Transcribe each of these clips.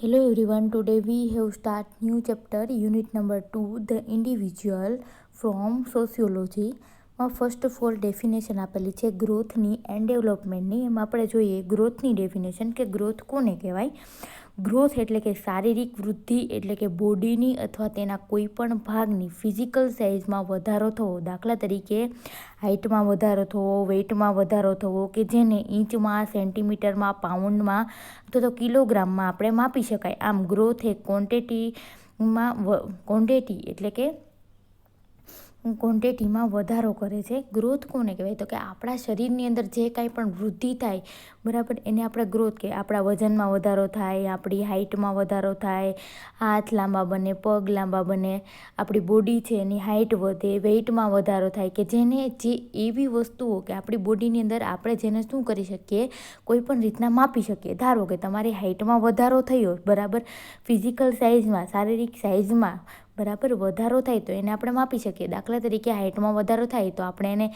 Hello everyone, today we have start new chapter unit number 2 the individual from sociology માં first of all definition આપેલી છે ગ્રોથની and ડેવલપમેન્ટની. એમાં આપણે જોઈએ ગ્રોથની definition કે ગ્રોથ કોને કહેવાય. ગ્રોથ એટલે કે શારીરિક વૃદ્ધિ એટલે કે બોડીની અથવા તેના કોઈ પણ ભાગની ફિઝિકલ સાઇઝમાં વધારો થવો. દાખલા તરીકે હાઇટમાં વધારો થવો, વેઇટમાં વધારો થવો કે જેને ઇંચમાં, સેન્ટીમીટરમાં, પાઉન્ડમાં અથવા તો કિલોગ્રામમાં આપણે માપી શકાય. આમ ગ્રોથ એ ક્વોન્ટિટીમાં વધારો કરે છે. ગ્રોથ કોને કહેવાય તો કે આપણા શરીરની અંદર જે કાંઈ પણ વૃદ્ધિ થાય બરાબર એને આપણે ગ્રોથ કહેવાય. આપણા વજનમાં વધારો થાય, આપણી હાઇટમાં વધારો થાય, હાથ લાંબા બને, પગ લાંબા બને, આપણી બોડી છે એની હાઇટ વધે, વેઇટમાં વધારો થાય કે જેને જે એવી વસ્તુઓ કે આપણી બોડીની અંદર આપણે જેને શું કરી શકીએ કોઈ પણ રીતના માપી શકીએ. ધારો કે તમારી હાઇટમાં વધારો થયો બરાબર, ફિઝિકલ સાઇઝમાં, શારીરિક સાઇઝમાં બરાબર વધારો થાય તો એને આપણે માપી શકીએ. દાખલા તરીકે હાઇટમાં વધારો થાય તો આપણે એને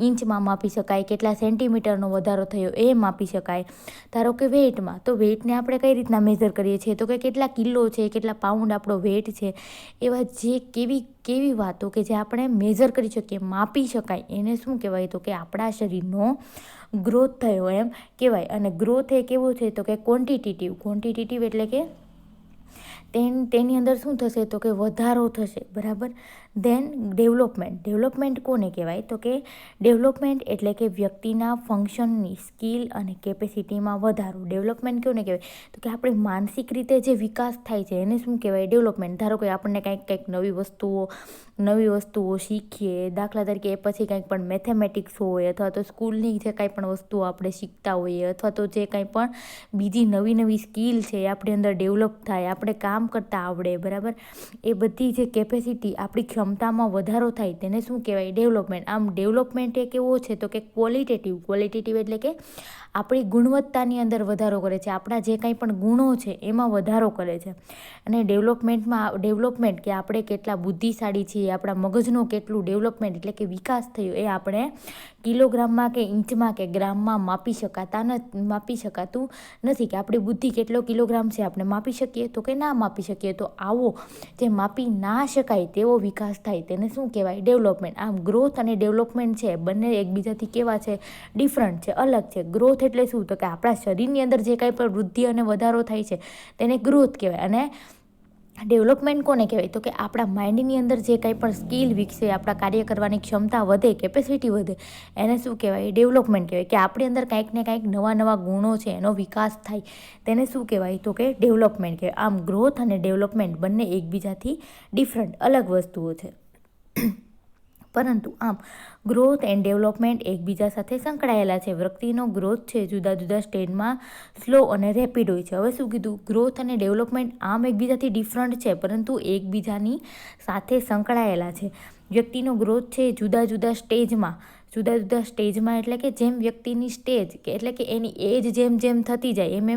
ઇંચમાં માપી શકાય, કેટલા સેન્ટીમીટરનો વધારો થયો એ માપી શકાય. ધારો કે વેઇટમાં, તો વેઇટને આપણે કઈ રીતના મેઝર કરીએ છીએ તો કે કેટલા કિલો છે, કેટલા પાઉન્ડ આપણો વેઇટ છે. એવા જે કેવી વાતો કે જે આપણે મેઝર કરી શકીએ, માપી શકાય એને શું કહેવાય તો કે આપણા શરીરનો ગ્રોથ થયો એમ કહેવાય. અને ગ્રોથ એ કેવો છે તો કે ક્વોન્ટિટેટિવ એટલે કે તેની અંદર શું થશે તો કે વધારો થશે બરાબર. ધેન ડેવલપમેન્ટ કોને કહેવાય તો કે ડેવલપમેન્ટ એટલે કે વ્યક્તિના ફંક્શનની સ્કિલ અને કેપેસિટીમાં વધારો. ડેવલપમેન્ટ કોને કહેવાય તો કે આપણે માનસિક રીતે જે વિકાસ થાય છે એને શું કહેવાય ડેવલપમેન્ટ. ધારો કે આપણને કંઈક નવી વસ્તુઓ શીખીએ, દાખલા તરીકે એ પછી કંઈક પણ મેથેમેટિક્સ હોય અથવા તો સ્કૂલની જે કાંઈ પણ વસ્તુઓ આપણે શીખતા હોઈએ અથવા તો જે કાંઈ પણ બીજી નવી સ્કિલ છે એ આપણી અંદર ડેવલપ થાય, આપણે કામ કરતાં આવડે બરાબર. એ બધી જે કેપેસિટી આપણી ક્ષમતામાં વધારો થાય તેને શું કહેવાય ડેવલપમેન્ટ. આમ ડેવલપમેન્ટ એ કેવો છે તો કે ક્વોલિટેટિવ એટલે કે આપણી ગુણવત્તાની અંદર વધારો કરે છે, આપણા જે કાંઈ પણ ગુણો છે એમાં વધારો કરે છે. અને ડેવલપમેન્ટ કે આપણે કેટલા બુદ્ધિશાળી છીએ, આપણા મગજનું કેટલું ડેવલપમેન્ટ એટલે કે વિકાસ થયો એ આપણે કિલોગ્રામમાં કે ઇંચમાં કે ગ્રામમાં માપી શકાતું નથી. કે આપણી બુદ્ધિ કેટલો કિલોગ્રામ છે આપણે માપી શકીએ તો કે ના માપી શકીએ. તો આવો જે માપી ના શકાય તેવો વિકાસ થાય તેને શું કહેવાય ડેવલપમેન્ટ. આમ ગ્રોથ અને ડેવલપમેન્ટ છે બંને એકબીજાથી કેવા છે ડિફરન્ટ છે, અલગ છે. ગ્રોથ એટલે શું તો કે આપણા શરીરની અંદર જે કાંઈ પણ વૃદ્ધિ અને વધારો થાય છે તેને ગ્રોથ કહેવાય. અને ડેવલપમેન્ટ કોને કહેવાય તો કે આપણા માઇન્ડની અંદર જે કાંઈ પણ સ્કિલ વિકસે, આપણા કાર્ય કરવાની ક્ષમતા વધે, કેપેસિટી વધે એને શું કહેવાય ડેવલપમેન્ટ કહેવાય. કે આપણી અંદર કાંઈક ને કાંઈક નવા ગુણો છે એનો વિકાસ થાય તેને શું કહેવાય તો કે ડેવલપમેન્ટ કહેવાય. આમ ગ્રોથ અને ડેવલપમેન્ટ બંને એકબીજાથી ડિફરન્ટ અલગ વસ્તુઓ છે. પરંતુ આમ ગ્રોથ એન્ડ ડેવલપમેન્ટ એકબીજા સાથે સંકળાયેલા છે. વ્યક્તિનો ગ્રોથ છે જુદા સ્ટેજમાં સ્લો અને રેપિડ હોય છે. હવે શું કીધું, ગ્રોથ અને ડેવલપમેન્ટ આમ એકબીજાથી ડિફરન્ટ છે પરંતુ એકબીજાની સાથે સંકળાયેલા છે. વ્યક્તિનો ગ્રોથ છે જુદા સ્ટેજમાં એટલે કે જેમ વ્યક્તિની સ્ટેજ કે એટલે કે એની એજ જેમ થતી જાય એમ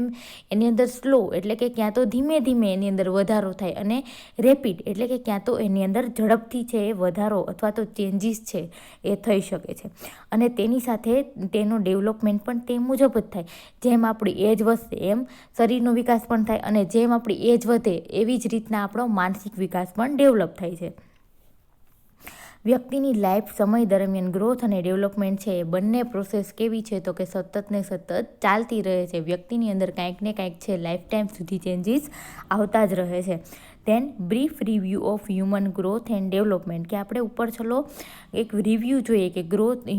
એની અંદર સ્લો એટલે કે ક્યાં તો ધીમે એની અંદર વધારો થાય, અને રેપિડ એટલે કે ક્યાં તો એની અંદર ઝડપથી છે એ વધારો અથવા તો ચેન્જીસ છે એ થઈ શકે છે. અને તેની સાથે તેનો ડેવલપમેન્ટ પણ તે મુજબ જ થાય. જેમ આપણી એજ વધશે એમ શરીરનો વિકાસ પણ થાય, અને જેમ આપણી એજ વધે એવી જ રીતના આપણો માનસિક વિકાસ પણ ડેવલપ થાય છે. વ્યક્તિની લાઈફ સમય દરમિયાન ગ્રોથ અને ડેવલપમેન્ટ છે એ બંને પ્રોસેસ કેવી છે તો કે સતત ચાલતી રહે છે. વ્યક્તિની અંદર કાંઈક ને કાંઈક છે લાઈફ ટાઈમ સુધી ચેન્જીસ આવતા જ રહે છે. Then brief review of human growth and development. કે આપણે ઉપર ચલો એક રિવ્યૂ જોઈએ કે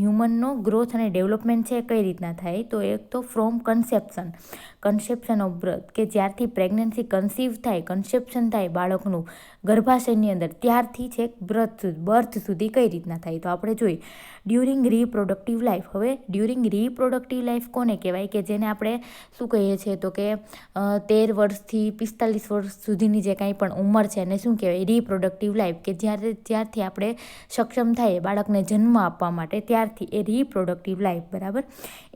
હ્યુમનનો ગ્રોથ અને ડેવલપમેન્ટ છે કઈ રીતના થાય. તો એક તો ફ્રોમ કન્સેપ્શન ઓફ બર્થ, કે જ્યારથી પ્રેગ્નન્સી કન્સેપ્શન થાય બાળકનું ગર્ભાશયની અંદર ત્યારથી છે બર્થ સુધી કઈ રીતના થાય. તો આપણે જોઈએ ડ્યુરિંગ રિપ્રોડક્ટિવ લાઈફ. હવે ડ્યુરિંગ રિપ્રોડક્ટિવ લાઈફ કોને કહેવાય કે જેને આપણે શું કહીએ છીએ તો કે 13 વર્ષથી 45 વર્ષ સુધીની જે કાંઈ પણ ઉંમર છે એને શું કહેવાય રિપ્રોડક્ટિવ લાઈફ. કે જ્યારથી આપણે સક્ષમ થાય બાળકને જન્મ આપવા માટે ત્યારથી એ રિપ્રોડક્ટિવ લાઈફ બરાબર.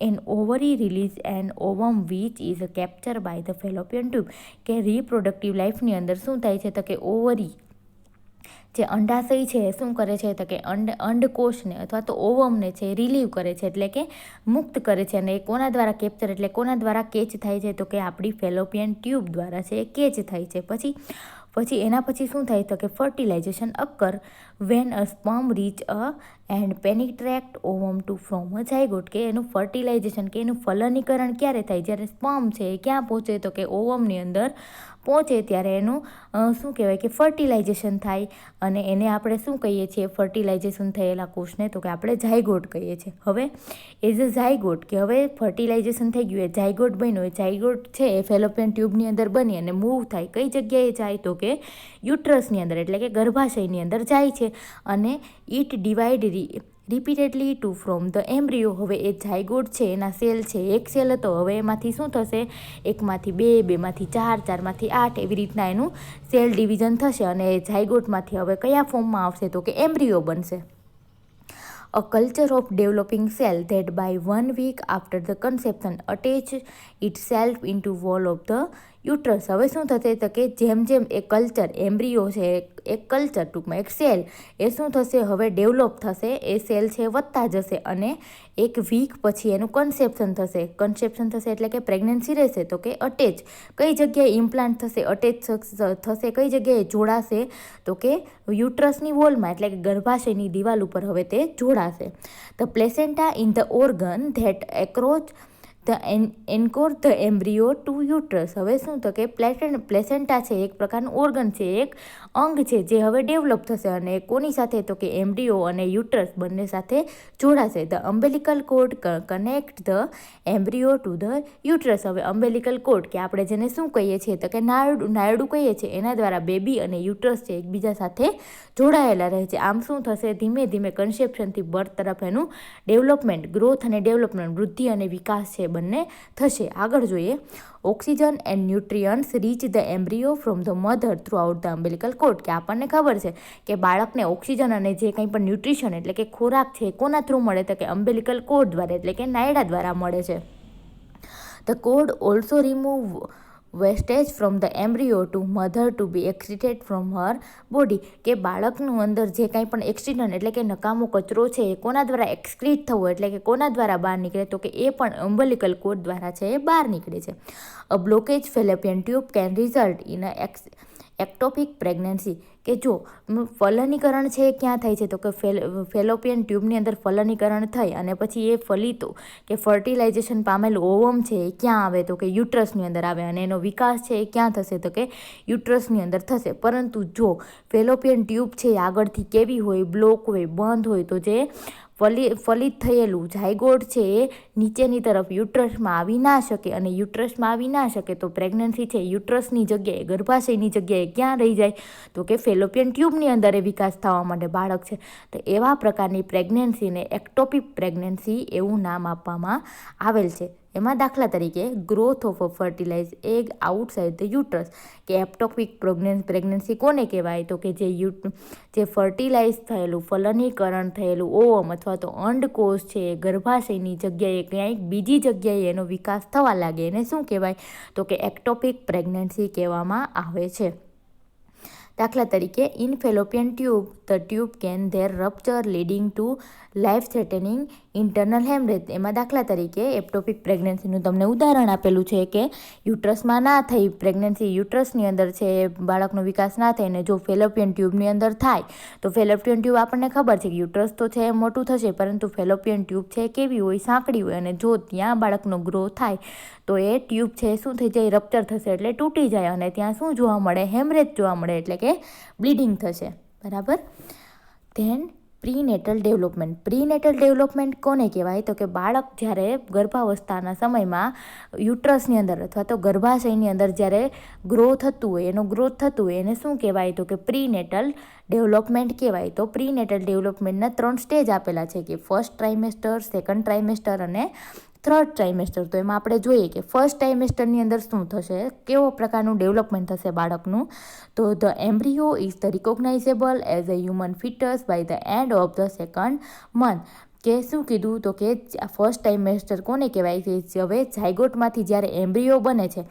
An ovary release an ovum which is capture by the fallopian tube. કે રિપ્રોડક્ટિવ લાઈફની અંદર શું થાય છે તો કે ઓવરી જે અંડાશય છે એ શું કરે છે તો કે અંડકોષને અથવા તો ઓવમને છે રિલીવ કરે છે, એટલે કે મુક્ત કરે છે. અને એ કોના દ્વારા કેપ્ચર એટલે કોના દ્વારા કેચ થાય છે તો કે આપણી ફેલોપિયન ટ્યુબ દ્વારા છે એ કેચ થાય છે. પછી એના પછી શું થાય તો કે fertilization occur when a sperm reach a and penetrate ovum to form a zygote, કે એનું ફર્ટિલાઇઝેશન કે એનું ફલનીકરણ ક્યારે થાય, જ્યારે સ્પર્મ છે એ ક્યાં પહોંચે તો કે ઓવમની અંદર પહોંચે ત્યારે એનું શું કહેવાય કે ફર્ટિલાઇઝેશન થાય. અને એને આપણે શું કહીએ છીએ ફર્ટિલાઇઝેશન થયેલા કોષને તો કે આપણે ઝાયગોટ કહીએ છીએ. હવે એઝ અ ઝાયગોટ કે હવે ફર્ટિલાઇઝેશન થઈ ગયું એ ઝાયગોટ બન્યો, એ ઝાયગોટ છે એ ફેલોપિયન ટ્યુબની અંદર બની અને મૂવ થાય કઈ જગ્યાએ જાય તો કે યુટ્રસની અંદર એટલે કે ગર્ભાશયની અંદર જાય છે. અને it divide repeatedly to from the embryo. હવે એ ઝાયગોટ છે એના સેલ છે, એક સેલ હતો, હવે એમાંથી શું થશે, એકમાંથી બે, બેમાંથી ચાર, ચારમાંથી આઠ, એવી રીતના એનું સેલ ડિવિઝન થશે. અને એ ઝાયગોટમાંથી હવે કયા ફોર્મમાં આવશે તો કે એમ્બ્રિયો બનશે. A culture of developing cell that by 1 week after the conception attach itself into wall of the uterus. હવે શું થશે તો કે જેમ જેમ એ કલ્ચર એમ્બ્રિયો છે, એક કલ્ચર ટૂંકમાં એક સેલ એ શું થશે હવે ડેવલપ થશે, એ સેલ છે વધતા જશે અને એક વીક પછી એનું કન્સેપ્શન થશે એટલે કે પ્રેગ્નન્સી રહેશે. તો કે અટેચ કઈ જગ્યાએ ઇમ્પ્લાન્ટ થશે, અટેચ થશે કઈ જગ્યાએ જોડાશે તો કે યુટ્રસની વોલમાં એટલે કે ગર્ભાશયની દિવાલ ઉપર હવે તે જોડાશે. The placenta in the organ that encroach anchor the embryo to uterus. હવે શું તો કે પ્લેસેન્ટા છે એક પ્રકારનું ઓર્ગન છે, એક અંગ છે જે હવે ડેવલપ થશે અને કોની સાથે તો કે એમ્બ્રિયો અને યુટ્રસ બંને સાથે જોડાશે. The umbilical cord connect the embryo to the uterus. હવે અમ્બેલિકલ કોર્ડ કે આપણે જેને શું કહીએ છીએ તો કે નાયડું કહીએ છીએ, એના દ્વારા બેબી અને યુટ્રસ છે એકબીજા સાથે જોડાયેલા રહે છે. આમ શું થશે, ધીમે ધીમે કન્સેપ્શનથી બર્થ તરફ એનું ડેવલપમેન્ટ, ગ્રોથ અને ડેવલપમેન્ટ, વૃદ્ધિ અને વિકાસ છે બંને થશે. આગળ જોઈએ, oxygen and nutrients reach the embryo from the mother throughout the umbilical cord. કે આપણને ખબર છે કે બાળકને ઓક્સિજન અને જે કંઈ પણ ન્યુટ્રિશન એટલે કે ખોરાક છે કોના થ્રુ મળે તો કે અમ્બેલિકલ કોર્ડ દ્વારા એટલે કે નાયડા દ્વારા મળે છે. The cord also remove wastage from the embryo to mother to be excreted from her body. કે બાળકનું અંદર જે કાંઈ પણ એક્સિડન્ટ એટલે કે નકામો કચરો છે એ કોના દ્વારા એક્સક્રીટ થવો એટલે કે કોના દ્વારા બહાર નીકળે તો કે એ પણ અમ્બેલિકલ કોર્ડ દ્વારા છે એ બહાર નીકળે છે. A blockage Fallopian tube can result in ectopic pregnancy. કે જો ફલનીકરણ છે ક્યાં થાય છે તો કે ફેલોપિયન ટ્યુબની અંદર ફલનીકરણ થઈ અને પછી એ ફલિતો કે ફર્ટિલાઇઝેશન પામેલું ઓવમ છે એ ક્યાં આવે તો કે યુટ્રસની અંદર આવે અને એનો વિકાસ છે એ ક્યાં થશે તો કે યુટ્રસની અંદર થશે. પરંતુ જો ફેલોપિયન ટ્યુબ છે આગળથી કેવી હોય, બ્લોક હોય, બંધ હોય તો જે ફલિત થયેલું ઝાયગોટ છે એ નીચેની તરફ યુટ્રસમાં આવી ના શકે અને યુટ્રસમાં આવી ના શકે તો પ્રેગ્નન્સી છે યુટ્રસની જગ્યાએ, ગર્ભાશયની જગ્યાએ ક્યાં રહી જાય તો કે ફેલોપિયન ટ્યુબની અંદર એ વિકાસ થવા માટે બાળક છે. તો એવા પ્રકારની પ્રેગ્નન્સીને એક્ટોપિક પ્રેગ્નન્સી એવું નામ આપવામાં આવેલ છે. એમાં દાખલા તરીકે growth of a fertilise egg outside the uterus. કે એપ્ટોપિક પ્રેગ્નન્સી કોને કહેવાય તો કે જે ફર્ટિલાઇઝ થયેલું, ફલનીકરણ થયેલું ઓવમ અથવા તો અંડકોષ છે એ ગર્ભાશયની જગ્યાએ ક્યાંક બીજી જગ્યાએ એનો વિકાસ થવા લાગે એને શું કહેવાય તો કે એક્ટોપિક પ્રેગ્નન્સી કહેવામાં આવે છે. દાખલા તરીકે in Fallopian tube the tube can there rupture leading to life threatening internal haemorrhage. એમાં દાખલા તરીકે એપ્ટોપિક પ્રેગ્નન્સીનું તમને ઉદાહરણ આપેલું છે કે યુટ્રસમાં ના થઈ પ્રેગ્નન્સી, યુટ્રસની અંદર છે બાળકનો વિકાસ ના થાય અને જો ફેલોપિયન ટ્યુબની અંદર થાય તો ફેલોપિયન ટ્યુબ આપણને ખબર છે કે યુટ્રસ તો છે મોટું થશે પરંતુ ફેલોપિયન ટ્યુબ છે કેવી હોય, સાંકડી હોય અને જો ત્યાં બાળકનો ગ્રો થાય તો એ ટ્યુબ છે શું થઈ જાય, રપ્ચર થશે એટલે તૂટી જાય અને ત્યાં શું જોવા મળે, હેમરેજ જોવા મળે એટલે કે બ્લીડિંગ થશે. બરાબર. Then prenatal development. Prenatal development કોને કહેવાય તો કે બાળક જ્યારે ગર્ભાવસ્થાના સમયમાં યુટ્રસની અંદર અથવા તો ગર્ભાશયની અંદર જ્યારે ગ્રો થતું હોય, એનો ગ્રોથ થતું હોય એને શું કહેવાય તો કે પ્રીનેટલ ડેવલપમેન્ટ કહેવાય. તો પ્રીનેટલ ડેવલપમેન્ટના 3 સ્ટેજ આપેલા છે કે ફર્સ્ટ ટ્રાઇમેસ્ટર, સેકન્ડ ટ્રાઇમેસ્ટર અને થર્ડ ટ્રાઇમેસ્ટર. તો એમાં આપણે જોઈએ કે ફર્સ્ટ ટ્રાઇમેસ્ટરની અંદર શું થશે, કેવો પ્રકારનું ડેવલપમેન્ટ થશે બાળકનું. તો the embryo is the recognisable as a human foetus by the end of the second month. કે શું કીધું તો કે ફર્સ્ટ ટ્રાઇમેસ્ટર કોને કહેવાય છે? હવે ઝાયગોટમાંથી જ્યારે એમ્બ્રિયો બને છે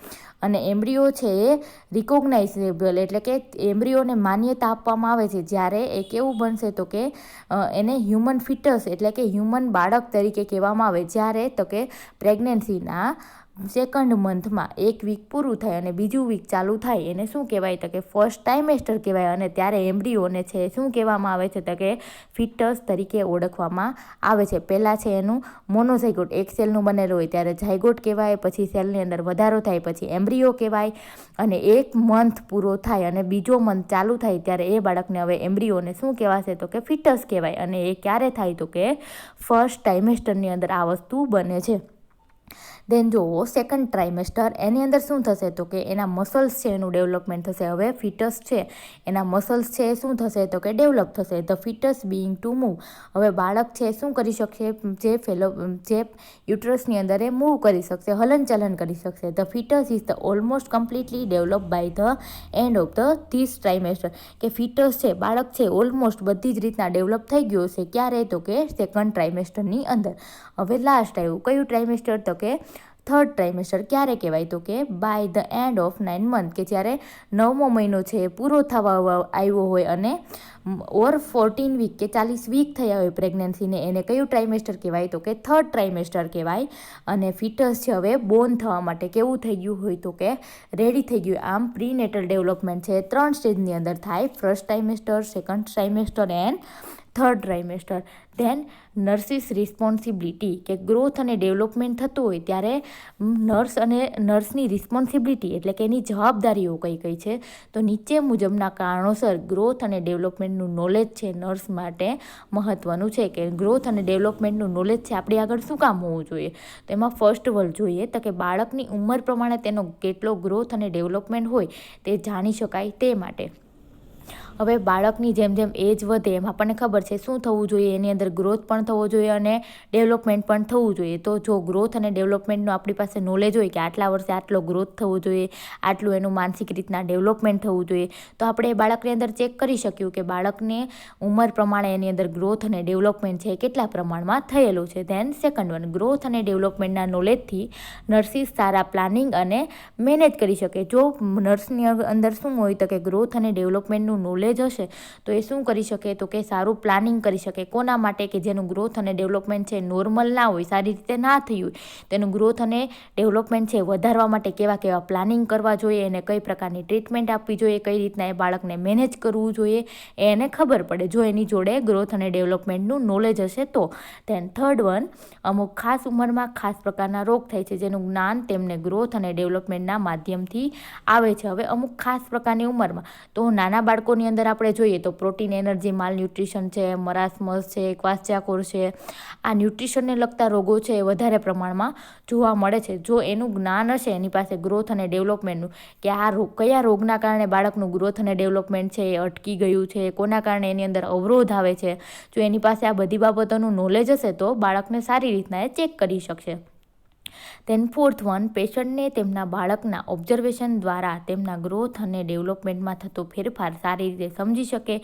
અને એમ્બ્રિયો છે એ રિકોગ્નાઇઝેબલ એટલે કે એમ્બ્રિયોને માન્યતા આપવામાં આવે છે જ્યારે એ કેવું બનશે તો કે એને હ્યુમન ફિટસ એટલે કે હ્યુમન બાળક તરીકે કહેવામાં આવે જ્યારે તો કે પ્રેગ્નન્સીના સેકન્ડ મંથમાં 1 વીક પૂરું થાય અને બીજું વીક ચાલુ થાય એને શું કહેવાય તો કે ફર્સ્ટ ટ્રાઇમેસ્ટર કહેવાય. અને ત્યારે એમ્બ્રિયોને છે શું કહેવામાં આવે છે તો કે ફિટસ તરીકે ઓળખવામાં આવે છે. પહેલાં છે એનું મોનોઝાયગોટ એક સેલનું બનેલું હોય ત્યારે ઝાયગોટ કહેવાય, પછી સેલની અંદર વધારો થાય પછી એમ્બ્રિયો કહેવાય, અને 1 મંથ પૂરો થાય અને બીજો મંથ ચાલુ થાય ત્યારે એ બાળકને હવે એમ્બ્રિયોને શું કહેવાશે તો કે ફિટસ કહેવાય. અને એ ક્યારે થાય તો કે ફર્સ્ટ ટ્રાઇમેસ્ટરની અંદર આ વસ્તુ બને છે. દેન જુઓ સેકન્ડ ટ્રાઇમેસ્ટર, એની અંદર શું થશે તો કે એના મસલ્સ છે એનું ડેવલપમેન્ટ થશે. હવે ફિટસ છે એના મસલ્સ છે શું થશે તો કે ડેવલપ થશે. ધ ફિટસ બિંગ ટુ મૂવ, હવે બાળક છે શું કરી શકશે? જે યુટ્રસની અંદર એ મૂવ કરી શકશે, હલનચલન કરી શકશે. The foetus is the almost completely develop by the end of this trimester, કે ફિટસ છે બાળક છે ઓલમોસ્ટ બધી જ રીતના ડેવલપ થઈ ગયો છે. ક્યારે તો કે સેકન્ડ ટ્રાઇમેસ્ટરની અંદર. હવે લાસ્ટ આવ્યું કયું ટ્રાઇમેસ્ટર તો કે થર્ડ ટ્રાઇમેસ્ટર. ક્યારે કહેવાય તો કે by the end of 9 month, કે જ્યારે 9મો મહિનો છે પૂરો થવા આવ્યો હોય અને ઓર 14 વીક કે 40 વીક થયા હોય પ્રેગ્નન્સીને, એને કયું ટ્રાઇમેસ્ટર કહેવાય તો કે થર્ડ ટ્રાઇમેસ્ટર કહેવાય. અને ફિટસ છે હવે બોર્ન થવા માટે કેવું થઈ ગયું હોય તો કે રેડી થઈ ગયું. આમ પ્રીનેટલ ડેવલપમેન્ટ છે 3 સ્ટેજની અંદર થાય: first trimester, second trimester and third trimester. Then nurses responsibility, કે ગ્રોથ અને ડેવલપમેન્ટ થતું હોય ત્યારે નર્સની રિસ્પોન્સિબિલિટી એટલે કે એની જવાબદારીઓ કઈ કઈ છે તો નીચે મુજબના કારણોસર ગ્રોથ અને ડેવલપમેન્ટનું નોલેજ છે નર્સ માટે મહત્ત્વનું છે. કે ગ્રોથ અને ડેવલપમેન્ટનું નોલેજ છે આપણી આગળ શું કામ હોવું જોઈએ? તો એમાં ફર્સ્ટ વલ જોઈએ તો કે બાળકની ઉંમર પ્રમાણે તેનો કેટલો ગ્રોથ અને ડેવલપમેન્ટ હોય તે જાણી શકાય તે માટે. હવે બાળકની જેમ જેમ એજ વધે એમ આપણને ખબર છે શું થવું જોઈએ, એની અંદર ગ્રોથ પણ થવો જોઈએ અને ડેવલપમેન્ટ પણ થવું જોઈએ. તો જો ગ્રોથ અને ડેવલપમેન્ટનું આપણી પાસે નોલેજ હોય કે આટલા વર્ષે આટલો ગ્રોથ થવો જોઈએ, આટલું એનું માનસિક રીતના ડેવલપમેન્ટ થવું જોઈએ, તો આપણે એ બાળકની અંદર ચેક કરી શક્યું કે બાળકને ઉંમર પ્રમાણે એની અંદર ગ્રોથ અને ડેવલપમેન્ટ છે કેટલા પ્રમાણમાં થયેલું છે. ધેન સેકન્ડ વન, ગ્રોથ અને ડેવલપમેન્ટના નોલેજથી નર્સિસ સારા પ્લાનિંગ અને મેનેજ કરી શકે. જો નર્સની અંદર શું હોય તો કે ગ્રોથ અને ડેવલપમેન્ટનું નોલેજ હશે તો એ શું કરી શકે તો કે સારું પ્લાનિંગ કરી શકે. કોના માટે? કે જેનું ગ્રોથ અને ડેવલપમેન્ટ છે નોર્મલ ના હોય, સારી રીતે ના થયું હોય, તેનું ગ્રોથ અને ડેવલપમેન્ટ છે વધારવા માટે કેવા કેવા પ્લાનિંગ કરવા જોઈએ, એને કઈ પ્રકારની ટ્રીટમેન્ટ આપવી જોઈએ, કઈ રીતના એ બાળકને મેનેજ કરવું જોઈએ એ એને ખબર પડે જો એની જોડે ગ્રોથ અને ડેવલપમેન્ટનું નોલેજ હશે તો. ધેન થર્ડ વન, અમુક ખાસ ઉંમરમાં ખાસ પ્રકારના રોગ થાય છે જેનું જ્ઞાન તેમને ગ્રોથ અને ડેવલપમેન્ટના માધ્યમથી આવે છે. હવે અમુક ખાસ પ્રકારની ઉંમરમાં તો નાના બાળકોની અંદર આપણે જોઈએ તો પ્રોટીન એનર્જી માલ ન્યુટ્રિશન છે, મરાસમસ છે, ક્વાસ્ચાકોર છે, આ ન્યુટ્રિશનને લગતા રોગો છે એ વધારે પ્રમાણમાં જોવા મળે છે. જો એનું જ્ઞાન હશે એની પાસે ગ્રોથ અને ડેવલપમેન્ટનું કે આ કયા રોગના કારણે બાળકનું ગ્રોથ અને ડેવલપમેન્ટ છે એ અટકી ગયું છે, કોના કારણે એની અંદર અવરોધ આવે છે, જો એની પાસે આ બધી બાબતોનું નોલેજ હશે તો બાળકને સારી રીતના એ ચેક કરી શકશે. ધેન ફોર્થ વન, પેશન્ટને તેમના બાળકના ઓબ્ઝર્વેશન દ્વારા તેમના ગ્રોથ અને ડેવલપમેન્ટમાં થતો ફેરફાર સારી રીતે સમજી શકે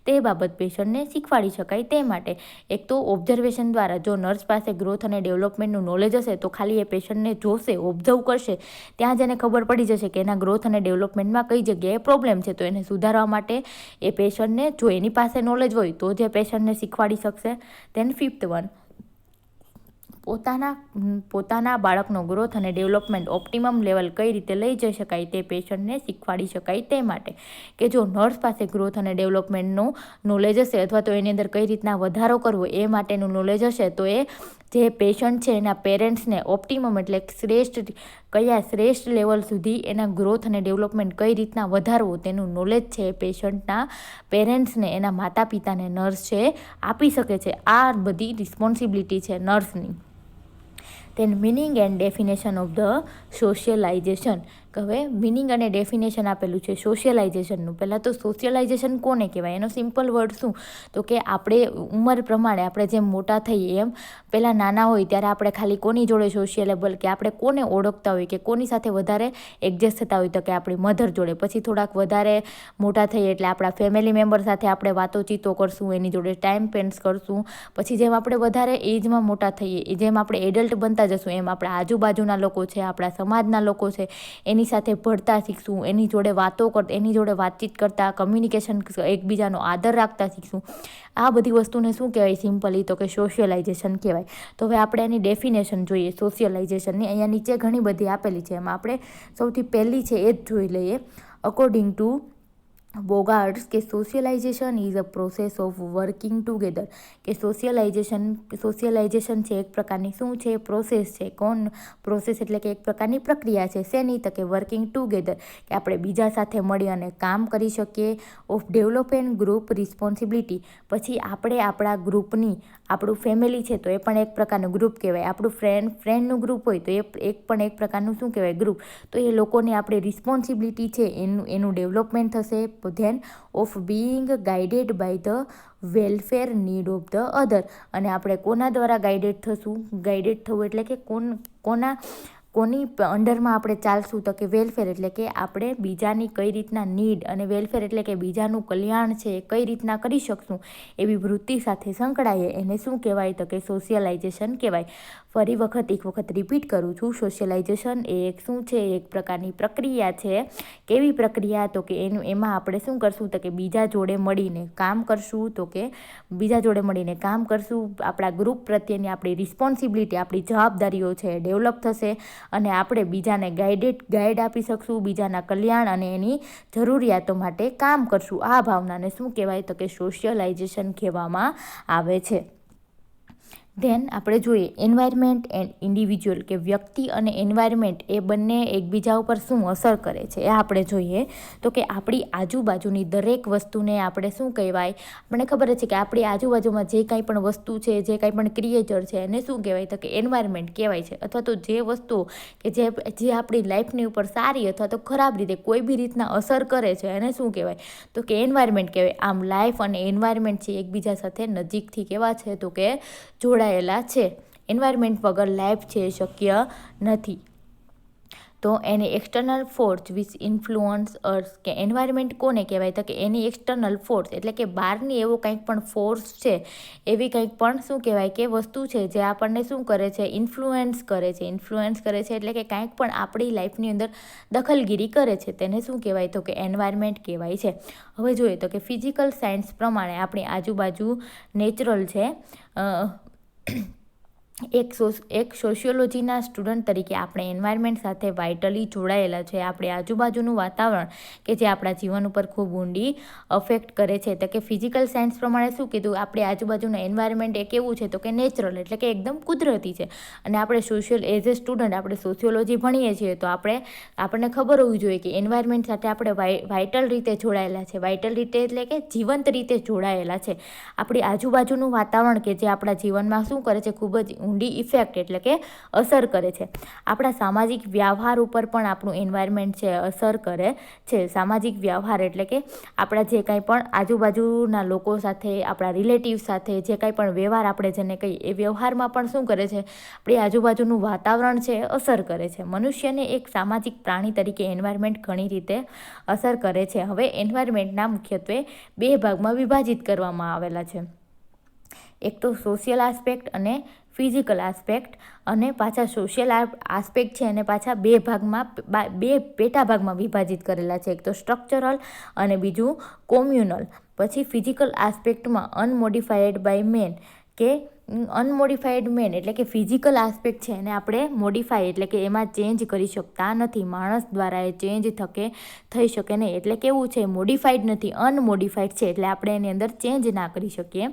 તે બાબત પેશન્ટને શીખવાડી શકાય તે માટે. એક તો ઓબ્ઝર્વેશન દ્વારા, જો નર્સ પાસે ગ્રોથ અને ડેવલપમેન્ટનું નોલેજ હશે તો ખાલી એ પેશન્ટને જોશે, ઓબ્ઝર્વ કરશે, ત્યાં જ એને ખબર પડી જશે કે એના ગ્રોથ અને ડેવલપમેન્ટમાં કઈ જગ્યાએ પ્રોબ્લેમ છે. તો એને સુધારવા માટે એ પેશન્ટને, જો એની પાસે નોલેજ હોય તો જ એ પેશન્ટને શીખવાડી શકશે. ધેન ફિફ્થ વન, પોતાના બાળકનો ગ્રોથ અને ડેવલપમેન્ટ ઓપ્ટિમમ લેવલ કઈ રીતે લઈ જઈ શકાય તે પેશન્ટને શીખવાડી શકાય તે માટે. કે જો નર્સ પાસે ગ્રોથ અને ડેવલપમેન્ટનું નોલેજ હશે અથવા તો એની અંદર કઈ રીતના વધારો કરવો એ માટેનું નોલેજ હશે તો એ જે પેશન્ટ છે એના પેરેન્ટ્સને ઓપ્ટિમમ એટલે શ્રેષ્ઠ લેવલ સુધી એના ગ્રોથ અને ડેવલપમેન્ટ કઈ રીતના વધારવું તેનું નોલેજ છે એ પેશન્ટના પેરેન્ટ્સને, એના માતા પિતાને નર્સ છે આપી શકે છે. આ બધી રિસ્પોન્સિબિલિટી છે નર્સની. Then meaning and definition of the socialisation, હવે મિનિંગ અને ડેફિનેશન આપેલું છે સોશિયલાઇઝેશનનું. પહેલાં તો સોશિયલાઇઝેશન કોને કહેવાય, એનો સિમ્પલ વર્ડ શું, તો કે આપણે ઉંમર પ્રમાણે આપણે જેમ મોટા થઈએ એમ પહેલાં નાના હોય ત્યારે આપણે ખાલી કોની જોડે સોશિયલેબલ, કે આપણે કોને ઓળખતા હોય, કે કોની સાથે વધારે એડજસ્ટ થતા હોય, તો કે આપણી મધર જોડે. પછી થોડાક વધારે મોટા થઈએ એટલે આપણા ફેમિલી મેમ્બર સાથે આપણે વાતોચીતો કરશું, એની જોડે ટાઈમ સ્પેન્ડ કરશું. પછી જેમ આપણે વધારે એજમાં મોટા થઈએ, જેમ આપણે એડલ્ટ બનતા જશું, એમ આપણા આજુબાજુના લોકો છે, આપણા સમાજના લોકો છે, એની સાથે ભળતા શીખશું, એની જોડે એની જોડે વાતચીત કરતાં, કમ્યુનિકેશન, એકબીજાનો આદર રાખતા શીખશું. આ બધી વસ્તુને શું કહેવાય સિમ્પલી, તો કે સોશિયલાઇઝેશન કહેવાય. તો હવે આપણે એની ડેફિનેશન જોઈએ સોશિયલાઇઝેશનની. અહીંયા નીચે ઘણી બધી આપેલી છે, એમાં આપણે સૌથી પહેલી છે એ જ જોઈ લઈએ. અકોર્ડિંગ ટુ બોગાર્ડ્સ, કે socialisation is a process of working together. કે સોશિયલાઇઝેશન છે એક પ્રકારની શું છે, પ્રોસેસ છે. પ્રોસેસ એટલે કે એક પ્રકારની પ્રક્રિયા છે. શેની, તો કે વર્કિંગ ટુગેધર, કે આપણે બીજા સાથે મળી અને કામ કરી શકીએ. ઓફ ડેવલપમેન્ટ ગ્રુપ રિસ્પોન્સિબિલિટી, પછી આપણે આપણા ગ્રુપની, આપણું ફેમિલી છે તો એ પણ એક પ્રકારનું ગ્રુપ કહેવાય. આપણું ફ્રેન્ડનું ગ્રુપ હોય તો એ પણ એક પ્રકારનું શું કહેવાય, ગ્રુપ. તો એ લોકોની આપણી રિસ્પોન્સિબિલિટી છે એનું ડેવલપમેન્ટ થશે. Then of being guided by the welfare need of the other, અને આપણે કોના દ્વારા ગાઈડેડ થવું એટલે કે કોની અંડરમાં આપણે ચાલશું, તો કે વેલફેર એટલે કે આપણે બીજાની કઈ રીતના નીડ, અને વેલફેર એટલે કે બીજાનું કલ્યાણ છે એ કઈ રીતના કરી શકશું એવી વૃત્તિ સાથે સંકળાઈએ, એને શું કહેવાય, તો કે સોશિયલાઇઝેશન કહેવાય. ફરી એક વખત રિપીટ કરું છું, સોશિયલાઇઝેશન એ એક શું છે, એક પ્રકારની પ્રક્રિયા છે. કેવી પ્રક્રિયા, તો કે એમાં આપણે શું કરશું, તો કે બીજા જોડે મળીને કામ કરશું. આપણા ગ્રુપ પ્રત્યેની આપણી રિસ્પોન્સિબિલિટી, આપણી જવાબદારીઓ છે ડેવલપ થશે, અને આપણે બીજાને ગાઈડ આપી શકશું, બીજાના કલ્યાણ અને એની જરૂરિયાતો માટે કામ કરશું. આ ભાવનાને શું કહેવાય, તો કે સોશિયલાઇઝેશન કહેવામાં આવે છે. ધેન આપણે જોઈએ એન્વાયરમેન્ટ એન્ડ ઇન્ડિવિજ્યુઅલ, કે વ્યક્તિ અને એન્વાયરમેન્ટ એ બંને એકબીજા ઉપર શું અસર કરે છે એ આપણે જોઈએ. તો કે આપણી આજુબાજુની દરેક વસ્તુને આપણે શું કહેવાય, આપણને ખબર છે કે આપણી આજુબાજુમાં જે કાંઈ પણ વસ્તુ છે, જે કાંઈ પણ ક્રિએચર છે, એને શું કહેવાય, તો કે એન્વાયરમેન્ટ કહેવાય છે. અથવા તો જે વસ્તુઓ કે જે આપણી લાઈફની ઉપર સારી અથવા તો ખરાબ રીતે કોઈ બી રીતના અસર કરે છે, એને શું કહેવાય, તો કે એન્વાયરમેન્ટ કહેવાય. આમ લાઈફ અને એન્વાયરમેન્ટ છે એકબીજા સાથે નજીકથી કેવા છે, તો કે જોડાયેલા છે. એન્વાયરમેન્ટ વગર લાઈફ છે શક્ય નથી. તો એની એક્સટર્નલ ફોર્સ વિચ ઇન્ફ્લુઅન્સ અર્થ, કે એન્વાયરમેન્ટ કોને કહેવાય, તો કે એની એક્સટર્નલ ફોર્સ એટલે કે બહારની એવો કંઈક પણ ફોર્સ છે, એવી કંઈક પણ શું કહેવાય કે વસ્તુ છે જે આપણને શું કરે છે, ઇન્ફ્લુઅન્સ કરે છે એટલે કે કાંઈક પણ આપણી લાઈફની અંદર દખલગીરી કરે છે, તેને શું કહેવાય, તો કે એન્વાયરમેન્ટ કહેવાય છે. હવે જોઈએ તો કે ફિઝિકલ સાયન્સ પ્રમાણે આપણી આજુબાજુ નેચરલ છે. એક સોશિયોલોજીના સ્ટુડન્ટ તરીકે આપણે એન્વાયરમેન્ટ સાથે વાઇટલી જોડાયેલા છે. આપણે આજુબાજુનું વાતાવરણ કે જે આપણા જીવન ઉપર ખૂબ ઊંડી અફેક્ટ કરે છે. તો કે ફિઝિકલ સાયન્સ પ્રમાણે શું કીધું, આપણે આજુબાજુનું એન્વાયરમેન્ટ એ કેવું છે, તો કે નેચરલ એટલે કે એકદમ કુદરતી છે. અને આપણે એઝ એ સ્ટુડન્ટ આપણે સોશિયોલોજી ભણીએ છીએ તો આપણને ખબર હોવી જોઈએ કે એન્વાયરમેન્ટ સાથે આપણે વાઇટલ રીતે જોડાયેલા છે. વાઇટલ રીતે એટલે કે જીવંત રીતે જોડાયેલા છે. આપણી આજુબાજુનું વાતાવરણ કે જે આપણા જીવનમાં શું કરે છે, ખૂબ જ ઊંડી ઇફેક્ટ એટલે કે અસર કરે છે. આપણા સામાજિક વ્યવહાર ઉપર પણ આપણું એન્વાયરમેન્ટ છે અસર કરે છે. સામાજિક વ્યવહાર એટલે કે આપણા જે કાંઈ પણ આજુબાજુના લોકો સાથે, આપણા રિલેટિવ સાથે જે કાંઈ પણ વ્યવહાર આપણે જેને કહીએ, એ વ્યવહારમાં પણ શું કરે છે, આપણી આજુબાજુનું વાતાવરણ છે અસર કરે છે. મનુષ્યને એક સામાજિક પ્રાણી તરીકે એન્વાયરમેન્ટ ઘણી રીતે અસર કરે છે. હવે એન્વાયરમેન્ટના મુખ્યત્વે 2 ભાગમાં વિભાજિત કરવામાં આવેલા છે. એક તો સોશિયલ આસ્પેક્ટ અને ફિઝિકલ આસ્પેક્ટ. અને પાછા સોશિયલ આસ્પેક્ટ છે એને પાછા 2 પેટા ભાગમાં વિભાજિત કરેલા છે. એક તો સ્ટ્રક્ચરલ અને બીજું કોમ્યુનલ. પછી ફિઝિકલ આસ્પેક્ટમાં અનમોડિફાઈડ બાય મેન, કે અનમોડિફાઈડ મેન એટલે કે ફિઝિકલ આસ્પેક્ટ છે એને આપણે મોડિફાઈ એટલે કે એમાં ચેન્જ કરી શકતા નથી. માણસ દ્વારા એ ચેન્જ થઈ શકે નહીં. એટલે કેવું છે, મોડિફાઈડ નથી, અનમોડિફાઈડ છે, એટલે આપણે એની અંદર ચેન્જ ના કરી શકીએ.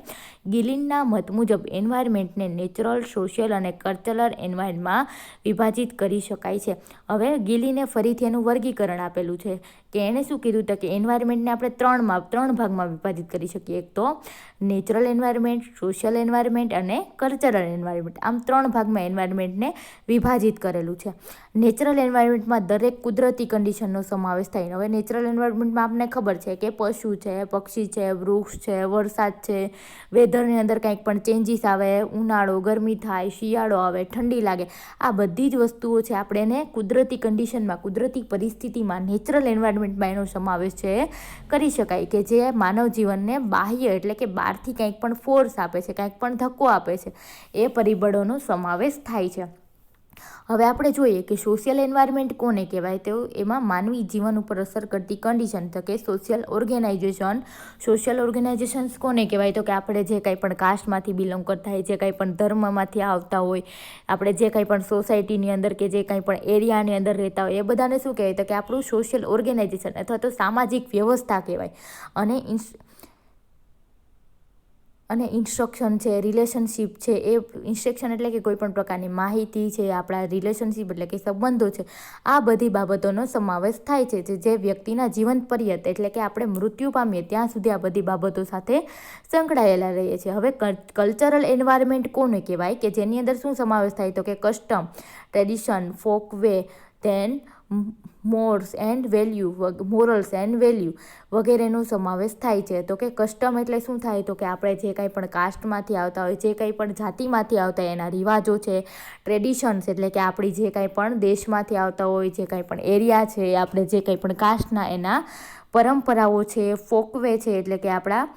ગિલિનના મત મુજબ એન્વાયરમેન્ટને નેચરલ, સોશિયલ અને કલ્ચરલ એન્વાયરમેન્ટમાં વિભાજિત કરી શકાય છે. હવે ગિલિને ફરીથી એનું વર્ગીકરણ આપેલું છે કે એણે શું કીધું હતું કે એન્વાયરમેન્ટને આપણે ત્રણ ભાગમાં વિભાજિત કરી શકીએ. એક તો નેચરલ એન્વાયરમેન્ટ, સોશિયલ એન્વાયરમેન્ટ અને કલ્ચરલ એન્વાયરમેન્ટ. આમ 3 ભાગમાં એન્વાયરમેન્ટને વિભાજિત કરેલું છે. નેચરલ એન્વાયરમેન્ટમાં દરેક કુદરતી કન્ડિશનનો સમાવેશ થાય. હવે નેચરલ એન્વાયરમેન્ટમાં આપણને ખબર છે કે પશુ છે, પક્ષી છે, વૃક્ષ છે, વરસાદ છે, વેધરની અંદર કંઈક પણ ચેન્જીસ આવે, ઉનાળો, ગરમી થાય, શિયાળો આવે, ઠંડી લાગે, આ બધી જ વસ્તુઓ છે આપણે એને કુદરતી કન્ડિશનમાં, કુદરતી પરિસ્થિતિમાં, નેચરલ એન્વાયરમેન્ટમાં એનો સમાવેશ છે કરી શકાય, કે જે માનવ જીવનને બાહ્ય એટલે કે બહારથી કંઈક પણ ફોર્સ આપે છે, કંઈક પણ ધક્કો આપે છે, એ પરિબળોનો સમાવેશ થાય છે. હવે આપણે જોઈએ કે સોશિયલ એન્વાયરમેન્ટ કોને કહેવાય, તો એમાં માનવી જીવન ઉપર અસર કરતી કન્ડિશન, તો કે સોશિયલ ઓર્ગેનાઇઝેશન. સોશિયલ ઓર્ગેનાઇઝેશન્સ કોને કહેવાય, તો કે આપણે જે કંઈ પણ કાસ્ટમાંથી બિલોંગ કરતા હોય, જે કંઈ પણ ધર્મમાંથી આવતા હોય, આપણે જે કંઈ પણ સોસાયટીની અંદર કે જે કંઈ પણ એરિયાની અંદર રહેતા હોય, એ બધાને શું કહેવાય, તો કે આપણું સોશિયલ ઓર્ગેનાઇઝેશન અથવા તો સામાજિક વ્યવસ્થા કહેવાય. અને ઇન્સ્ટ્રક્શન છે, રિલેશનશિપ છે, એ ઇન્સ્ટ્રક્શન એટલે કે કોઈ પણ પ્રકારની માહિતી છે, આપણા રિલેશનશિપ એટલે કે સંબંધો છે, આ બધી બાબતોનો સમાવેશ થાય છે, જે વ્યક્તિના જીવન પર્યંત એટલે કે આપણે મૃત્યુ પામીએ ત્યાં સુધી આ બધી બાબતો સાથે સંકળાયેલા રહીએ છીએ. હવે કલ્ચરલ એન્વાયરમેન્ટ કોને કહેવાય, કે જેની અંદર શું સમાવેશ થાય, તો કે custom, tradition, folk way, then morals and value વગેરેનો સમાવેશ થાય છે. તો કે કસ્ટમ એટલે શું થાય, તો કે આપણે જે કંઈ પણ કાસ્ટમાંથી આવતા હોય, જે કંઈ પણ જાતિમાંથી આવતા હોય એના રિવાજો છે. ટ્રેડિશન્સ એટલે કે આપણી જે કંઈ પણ દેશમાંથી આવતા હોય, જે કંઈ પણ એરિયા છે, આપણે જે કંઈ પણ કાસ્ટના એના પરંપરાઓ છે. ફોકવે છે એટલે કે આપણું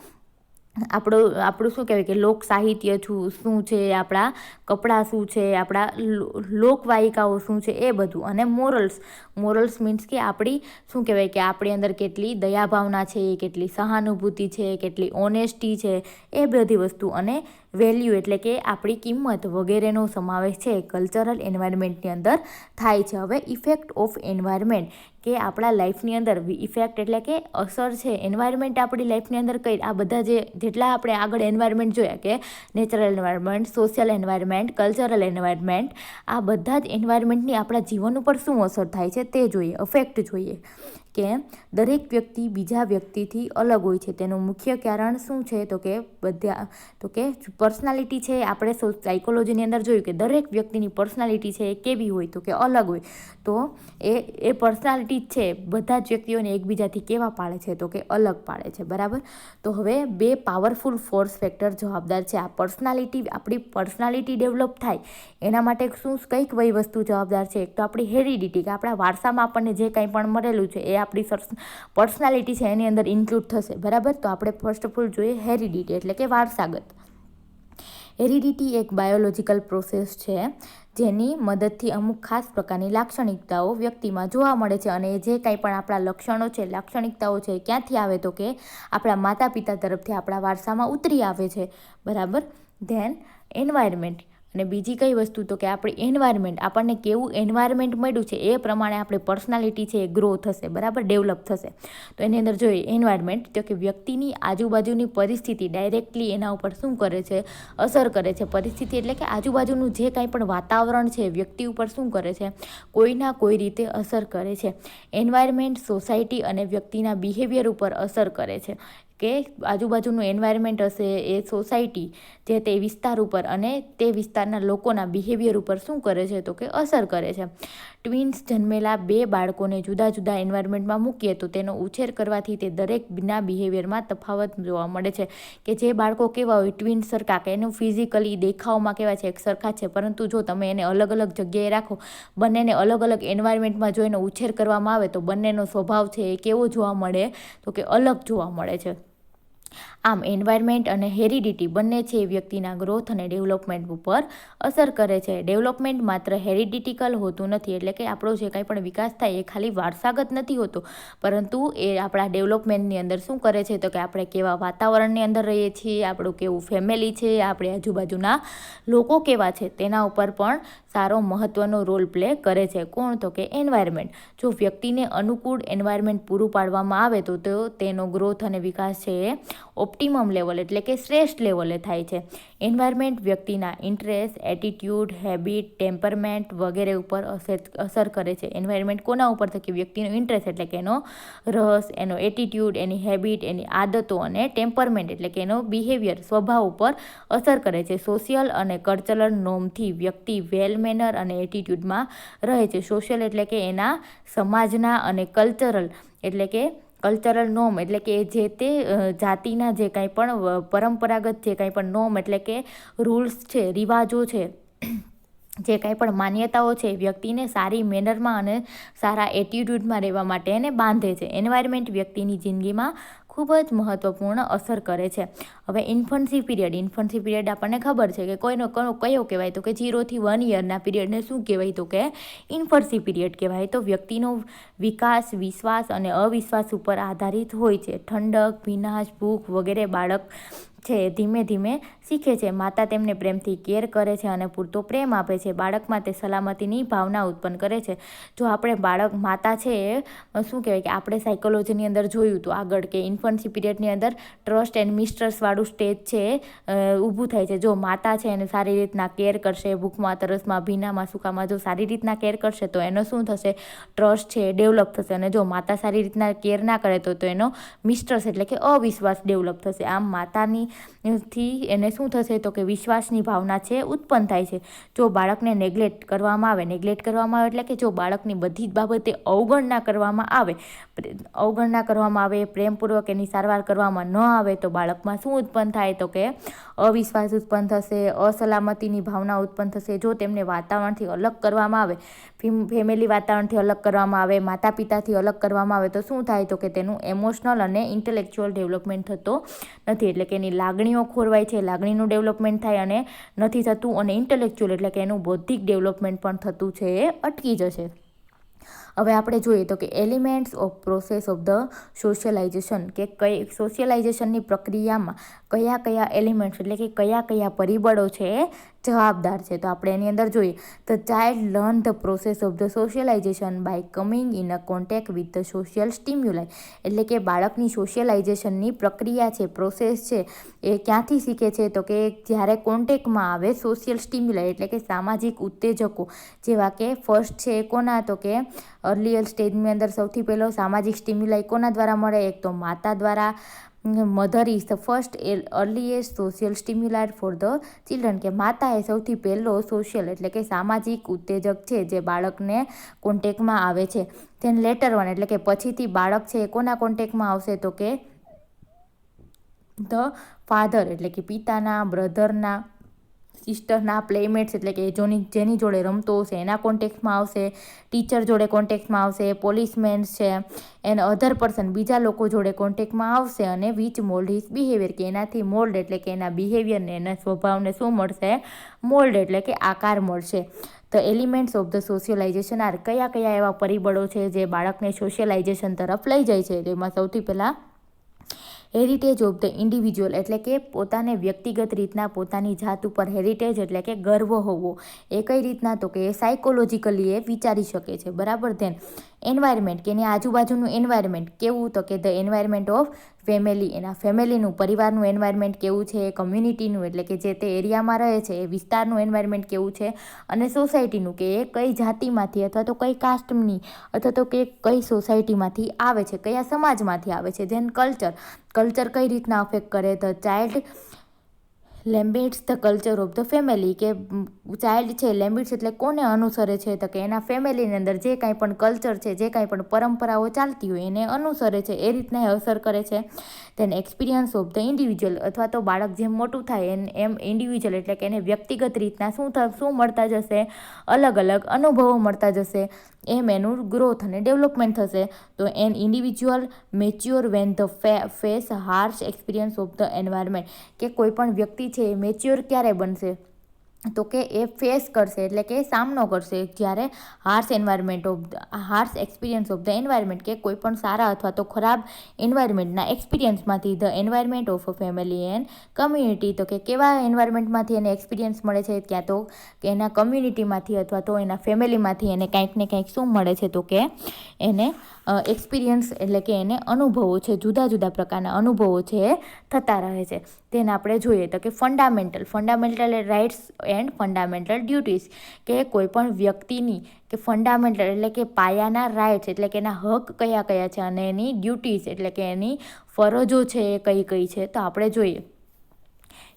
શું કહેવાય કે લોક સાહિત્ય શું છે, આપણા કપડાં શું છે, આપણા લોકવાયિકાઓ શું છે, એ બધું. અને મોરલ્સ મીન્સ કે આપણી શું કહેવાય કે આપણી અંદર કેટલી દયાભાવના છે, કેટલી સહાનુભૂતિ છે, કેટલી ઓનેસ્ટી છે, એ બધી વસ્તુ. અને વેલ્યુ એટલે કે આપણી કિંમત વગેરેનો સમાવેશ છે કલ્ચરલ એન્વાયરમેન્ટની અંદર થાય છે. હવે ઇફેક્ટ ઓફ એન્વાયરમેન્ટ, કે આપણા લાઈફની અંદર ઇફેક્ટ એટલે કે અસર છે એન્વાયરમેન્ટ આપણી લાઈફની અંદર કઈ, આ બધા જેટલા આપણે આગળ એન્વાયરમેન્ટ જોયા કે natural environment, social environment, cultural environment, આ બધા જ એન્વાયરમેન્ટની આપણા જીવન ઉપર શું અસર થાય છે તે જોઈએ, ઇફેક્ટ જોઈએ. કે દરેક વ્યક્તિ બીજા વ્યક્તિથી અલગ હોય છે. તેનું મુખ્ય કારણ શું છે, તો કે પર્સનાલિટી છે. આપણે સાયકોલોજીની અંદર જોયું કે દરેક વ્યક્તિની પર્સનાલિટી છે એ કેવી હોય, તો કે અલગ હોય. તો એ પર્સનાલિટી જ છે બધા જ વ્યક્તિઓને એકબીજાથી કેવા પાડે છે, તો કે અલગ પાડે છે. બરાબર. તો હવે 2 પાવરફુલ ફોર્સ ફેક્ટર જવાબદાર છે. આપણી પર્સનાલિટી ડેવલપ થાય એના માટે કઈક વહી વસ્તુ જવાબદાર છે. એક તો આપણી હેરિડિટી, કે આપણા વારસામાં આપણને જે કંઈ પણ મળેલું છે એ આપણી પર્સનાલિટી છે એની અંદર ઇન્ક્લુડ થશે. બરાબર. તો આપણે ફર્સ્ટ ઓફ ઓલ જોઈએ હેરિડિટી એટલે કે વારસાગત. હેરિડિટી એક બાયોલોજિકલ પ્રોસેસ છે જેની મદદથી અમુક ખાસ પ્રકારની લાક્ષણિકતાઓ વ્યક્તિમાં જોવા મળે છે. અને જે કંઈ પણ આપણા લક્ષણો છે, લાક્ષણિકતાઓ છે, ક્યાંથી આવે, તો કે આપણા માતા પિતા તરફથી આપણા વારસામાં ઉતરી આવે છે. બરાબર. Then environment. અને બીજી કઈ વસ્તુ, તો કે આપણી એન્વાયરમેન્ટ, આપણને કેવું એન્વાયરમેન્ટ મળ્યું છે એ પ્રમાણે આપણી પર્સનાલિટી છે એ ગ્રો થશે. બરાબર. ડેવલપ થશે. તો એની અંદર જોઈએ એન્વાયરમેન્ટ, તો કે વ્યક્તિની આજુબાજુની પરિસ્થિતિ ડાયરેક્ટલી એના ઉપર શું કરે છે, અસર કરે છે. પરિસ્થિતિ એટલે કે આજુબાજુનું જે કાંઈ પણ વાતાવરણ છે વ્યક્તિ ઉપર શું કરે છે, કોઈના કોઈ રીતે અસર કરે છે. એન્વાયરમેન્ટ સોસાયટી અને વ્યક્તિના બિહેવિયર ઉપર અસર કરે છે. કે આજુબાજુનું એન્વાયરમેન્ટ હશે એ સોસાયટી જે તે વિસ્તાર ઉપર અને તે વિસ્તારના લોકોના બિહેવિયર ઉપર શું કરે છે, તો કે અસર કરે છે. ટ્વિન્સ જન્મેલા 2 બાળકોને જુદા જુદા એન્વાયરમેન્ટમાં મૂકીએ તો તેનો ઉછેર કરવાથી તે દરેકના બિહેવિયરમાં તફાવત જોવા મળે છે. કે જે બાળકો કેવા હોય ટ્વિન્સ સરખા, કે એનું ફિઝિકલી દેખાવમાં કેવા છે એક સરખા છે, પરંતુ જો તમે એને અલગ અલગ જગ્યાએ રાખો, બંનેને અલગ અલગ એન્વાયરમેન્ટમાં જો એનો ઉછેર કરવામાં આવે તો બંનેનો સ્વભાવ છે એ કેવો જોવા મળે, તો કે અલગ જોવા મળે છે. આમ એન્વાયરમેન્ટ અને હેરિડિટી બંને છે એ વ્યક્તિના ગ્રોથ અને ડેવલપમેન્ટ ઉપર અસર કરે છે. ડેવલપમેન્ટ માત્ર હેરિડિટિકલ હોતું નથી, એટલે કે આપણો જે કંઈ પણ વિકાસ થાય એ ખાલી વારસાગત નથી હોતો, પરંતુ એ આપણા ડેવલપમેન્ટની અંદર શું કરે છે, તો કે આપણે કેવા વાતાવરણની અંદર રહીએ છીએ, આપણું કેવું ફેમિલી છે, આપણી આજુબાજુના લોકો કેવા છે તેના ઉપર પણ સારો મહત્ત્વનો રોલ પ્લે કરે છે. કોણ, તો કે એન્વાયરમેન્ટ. જો વ્યક્તિને અનુકૂળ એન્વાયરમેન્ટ પૂરું પાડવામાં આવે તો તેનો ગ્રોથ અને વિકાસ છે એ ઓપ્ટિમમ લેવલ એટલે કે શ્રેષ્ઠ લેવલે થાય છે. એન્વાયરમેન્ટ વ્યક્તિના ઇન્ટરેસ્ટ, એટીટ્યૂડ, હેબિટ, ટેમ્પરમેન્ટ વગેરે ઉપર અસર કરે છે. એન્વાયરમેન્ટ કોના ઉપર તો કે વ્યક્તિનો ઇન્ટરેસ્ટ એટલે કે એનો રસ, એનો એટીટ્યૂડ, એની હેબિટ, એની આદતો અને ટેમ્પરમેન્ટ એટલે કે એનો બિહેવિયર, સ્વભાવ ઉપર અસર કરે છે. સોશિયલ અને કલ્ચરલ નોર્મથી વ્યક્તિ વેલ મેનર અને એટીટ્યૂડમાં રહે છે. સોશિયલ એટલે કે એના સમાજના અને કલ્ચરલ એટલે કે કલ્ચરલ નોર્મ એટલે કે જે તે જાતિના જે કાંઈ પણ પરંપરાગત જે કાંઈ પણ નોર્મ એટલે કે રૂલ્સ છે, રિવાજો છે, જે કાંઈ પણ માન્યતાઓ છે, વ્યક્તિને સારી મેનરમાં અને સારા એટીટ્યૂડમાં રહેવા માટે એને બાંધે છે. એન્વાયરમેન્ટ વ્યક્તિની જિંદગીમાં ખૂબ જ મહત્ત્વપૂર્ણ અસર કરે છે. હવે ઇન્ફન્સી પીરિયડ આપણને ખબર છે કે કયો કહેવાય તો કે 0 થી 1 યરના પીરિયડને શું કહેવાય તો કે ઇન્ફન્સી પીરિયડ કહેવાય. તો વ્યક્તિનો વિકાસ વિશ્વાસ અને અવિશ્વાસ ઉપર આધારિત હોય છે. ઠંડક, ભીનાશ, ભૂખ વગેરે બાળક છે ધીમે ધીમે શીખે છે. માતા તેમને પ્રેમથી કેર કરે છે અને પૂરતો પ્રેમ આપે છે. બાળકમાં તે સલામતીની ભાવના ઉત્પન્ન કરે છે. જો આપણે માતા છે એ શું કહેવાય કે આપણે સાયકોલોજીની અંદર જોયું હતું આગળ કે ઇન્ફન્સી પીરિયડની અંદર ટ્રસ્ટ એન્ડ મિસ્ટ્રસ્ટવાળું સ્ટેજ છે ઊભું થાય છે. જો માતા છે એને સારી રીતના કેર કરશે, ભૂખમાં, તરસમાં, ભીનામાં, સૂકામાં જો સારી રીતના કેર કરશે તો એનો શું થશે, ટ્રસ્ટ છે એ ડેવલપ થશે. અને જો માતા સારી રીતના કેર ના કરે તો એનો મિસ્ટ્રસ્ટ એટલે કે અવિશ્વાસ ડેવલપ થશે. આમ માતાની થી એને શું થશે તો કે વિશ્વાસની ભાવના છે ઉત્પન્ન થાય છે. જો બાળકને નેગ્લેક્ટ કરવામાં આવે એટલે કે જો બાળકની બધી જ બાબતે અવગણના કરવામાં આવે, પ્રેમપૂર્વક એની સારવાર કરવામાં ન આવે તો બાળકમાં શું ઉત્પન્ન થાય તો કે અવિશ્વાસ ઉત્પન્ન થશે, અસલામતીની ભાવના ઉત્પન્ન થશે. જો તેમને વાતાવરણથી અલગ કરવામાં આવે, ફેમિલી વાતાવરણથી અલગ કરવામાં આવે, માતા પિતાથી અલગ કરવામાં આવે તો શું થાય તો કે તેનું ઇમોશનલ અને ઇન્ટેલેક્ચ્યુઅલ ડેવલપમેન્ટ થતો નથી. એટલે કે એની લાગણીઓ ખોરવાય છે, લાગણીનું ડેવલપમેન્ટ થાય અને નથી થતું. અને ઇન્ટેલેક્ચ્યુઅલ એટલે કે એનું બૌદ્ધિક ડેવલપમેન્ટ પણ થતું છે એ અટકી જશે. હવે આપણે જોઈએ તો કે elements off process of the socialisation કે સોશિયલાઇઝેશનની પ્રક્રિયામાં કયા એલિમેન્ટ્સ એટલે કે કયા પરિબળો છે એ જવાબદાર છે. તો આપણે એની અંદર જોઈએ the child learn the process of the socialization by coming in a contact with the social stimuli. એટલે કે બાળકની સોશિયલાઇઝેશનની પ્રક્રિયા છે, પ્રોસેસ છે એ ક્યાંથી શીખે છે તો કે જ્યારે કોન્ટેક્ટમાં આવે સોશિયલ સ્ટિમ્યુલાઈ એટલે કે સામાજિક ઉત્તેજકો. જેવા કે ફર્સ્ટ છે કોના તો કે અર્લિયર સ્ટેજની અંદર સૌથી પહેલો સામાજિક સ્ટિમ્યુલાઈ કોના દ્વારા મળે, એક તો માતા દ્વારા. Mother is the first earliest social stimulant for the children કે માતા એ સૌથી પહેલો સોશિયલ એટલે કે સામાજિક ઉત્તેજક છે જે બાળકને કોન્ટેક્ટમાં આવે છે. ધેન લેટર વન એટલે કે પછીથી બાળક છે એ કોના કોન્ટેક્ટમાં આવશે તો કે ધ ફાધર એટલે કે પિતાના, બ્રધરના, સિસ્ટરના, પ્લેમેટ્સ એટલે કે જેની જોડે રમતો હશે એના કોન્ટેક્ટમાં આવશે, ટીચર જોડે કોન્ટેક્ટમાં આવશે, પોલીસમેન છે એન્ડ અધર પર્સન બીજા લોકો જોડે કોન્ટેક્ટમાં આવશે. અને વિચ મોલ્ડ હિઝ બિહેવિયર કે એનાથી મોલ્ડ એટલે કે એના બિહેવિયરને એના સ્વભાવને શું મળશે, મોલ્ડ એટલે કે આકાર મળશે. The elements of the socialization are કયા એવા પરિબળો છે જે બાળકને સોશિયલાઇઝેશન તરફ લઈ જાય છે. તેમાં સૌથી પહેલાં હેરિટેજ ઓફ ધ ઇન્ડિવિજ્યુઅલ એટલે કે પોતાને વ્યક્તિગત રીતના પોતાની જાત ઉપર હેરિટેજ એટલે કે ગર્વ હોવો. એ કઈ રીતના તો કે સાયકોલોજીકલી એ વિચારી શકે છે. બરાબર. ધેન એન્વાયરમેન્ટ કે એની આજુબાજુનું એન્વાયરમેન્ટ કેવું તો કે ધ એન્વાયરમેન્ટ ઓફ ફેમિલી એના ફેમિલીનું પરિવારનું એન્વાયરમેન્ટ કેવું છે, કમ્યુનિટીનું એટલે કે જે તે એરિયામાં રહે છે એ વિસ્તારનું એન્વાયરમેન્ટ કેવું છે, અને સોસાયટીનું કે એ કઈ જાતિમાંથી અથવા તો કઈ કાસ્ટની અથવા તો કે કઈ સોસાયટીમાંથી આવે છે, કયા સમાજમાંથી આવે છે. ધેન કલ્ચર કઈ રીતના અફેક્ટ કરે. The child imbibes the culture of the family કે ચાઇલ્ડ છે લેમ્બિટ્સ એટલે કોને અનુસરે છે તો કે એના ફેમિલીની અંદર જે કાંઈ પણ કલ્ચર છે, જે કાંઈ પણ પરંપરાઓ ચાલતી હોય એને અનુસરે છે, એ રીતના અસર કરે છે. Then experience of the individual અથવા તો બાળક જેમ મોટું થાય એમ ઇન્ડિવિજ્યુઅલ એટલે કે એને વ્યક્તિગત રીતના શું મળતા જશે, અલગ અલગ અનુભવો મળતા જશે, એમ એનું ગ્રોથ અને ડેવલપમેન્ટ થશે. તો N individual mature when the face harsh experience of the environment કે કોઈ પણ વ્યક્તિ છે એ મેચ્યોર ક્યારે બનશે તો કે એ ફેસ કરશે એટલે કે સામનો કરશે જ્યારે harsh experience of the environment કે કોઈ પણ સારા અથવા તો ખરાબ એન્વાયરમેન્ટના એક્સપિરિયન્સમાંથી. The environment of a family and community તો કે કેવા એન્વાયરમેન્ટમાંથી એને એક્સપિરિયન્સ મળે છે, ક્યાં તો કે એના કમ્યુનિટીમાંથી અથવા તો એના ફેમિલીમાંથી એને કાંઈક ને કાંઈક શું મળે છે તો કે એને એક્સપિરિયન્સ એટલે કે એને અનુભવો છે, જુદા જુદા પ્રકારના અનુભવો છે એ થતા રહે છે. તેને આપણે જોઈએ તો કે fundamental rights and fundamental duties, કે કોઈ પણ વ્યક્તિની કે ફંડામેન્ટલ એટલે કે પાયાના રાઇટ્સ એટલે કે એના હક કયા કયા છે, અને એની ડ્યુટીઝ એટલે કે એની ફરજો છે એ કઈ કઈ છે. તો આપણે જોઈએ,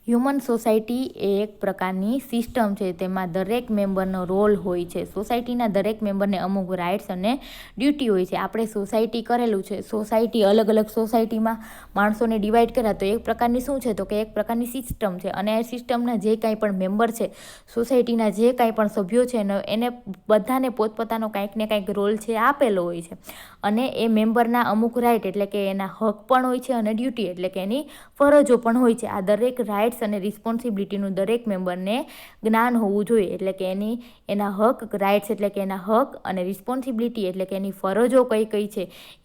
હ્યુમન સોસાયટી એ એક પ્રકારની સિસ્ટમ છે, તેમાં દરેક મેમ્બરનો રોલ હોય છે. સોસાયટીના દરેક મેમ્બરને અમુક રાઇટ્સ અને ડ્યુટી હોય છે. આપણે સોસાયટી કરેલું છે, સોસાયટી અલગ અલગ સોસાયટીમાં માણસોને ડિવાઈડ કર્યા, તો એક પ્રકારની શું છે તો કે એક પ્રકારની સિસ્ટમ છે, અને એ સિસ્ટમના જે કાંઈ પણ મેમ્બર છે, સોસાયટીના જે કાંઈ પણ સભ્યો છે એને બધાને પોતપોતાનો કાંઈક ને કાંઈક રોલ છે આપેલો હોય છે, અને એ મેમ્બરના અમુક રાઇટ એટલે કે એના હક પણ હોય છે, અને ડ્યુટી એટલે કે એની ફરજો પણ હોય છે. આ દરેક રાઇટ્સ અને રિસ્પોન્સિબિલિટીનું દરેક મેમ્બરને જ્ઞાન હોવું જોઈએ, એટલે કે એના હક, રાઇટ્સ એટલે કે એના હક, અને રિસ્પોન્સિબિલિટી એટલે કે એની ફરજો કઈ કઈ છે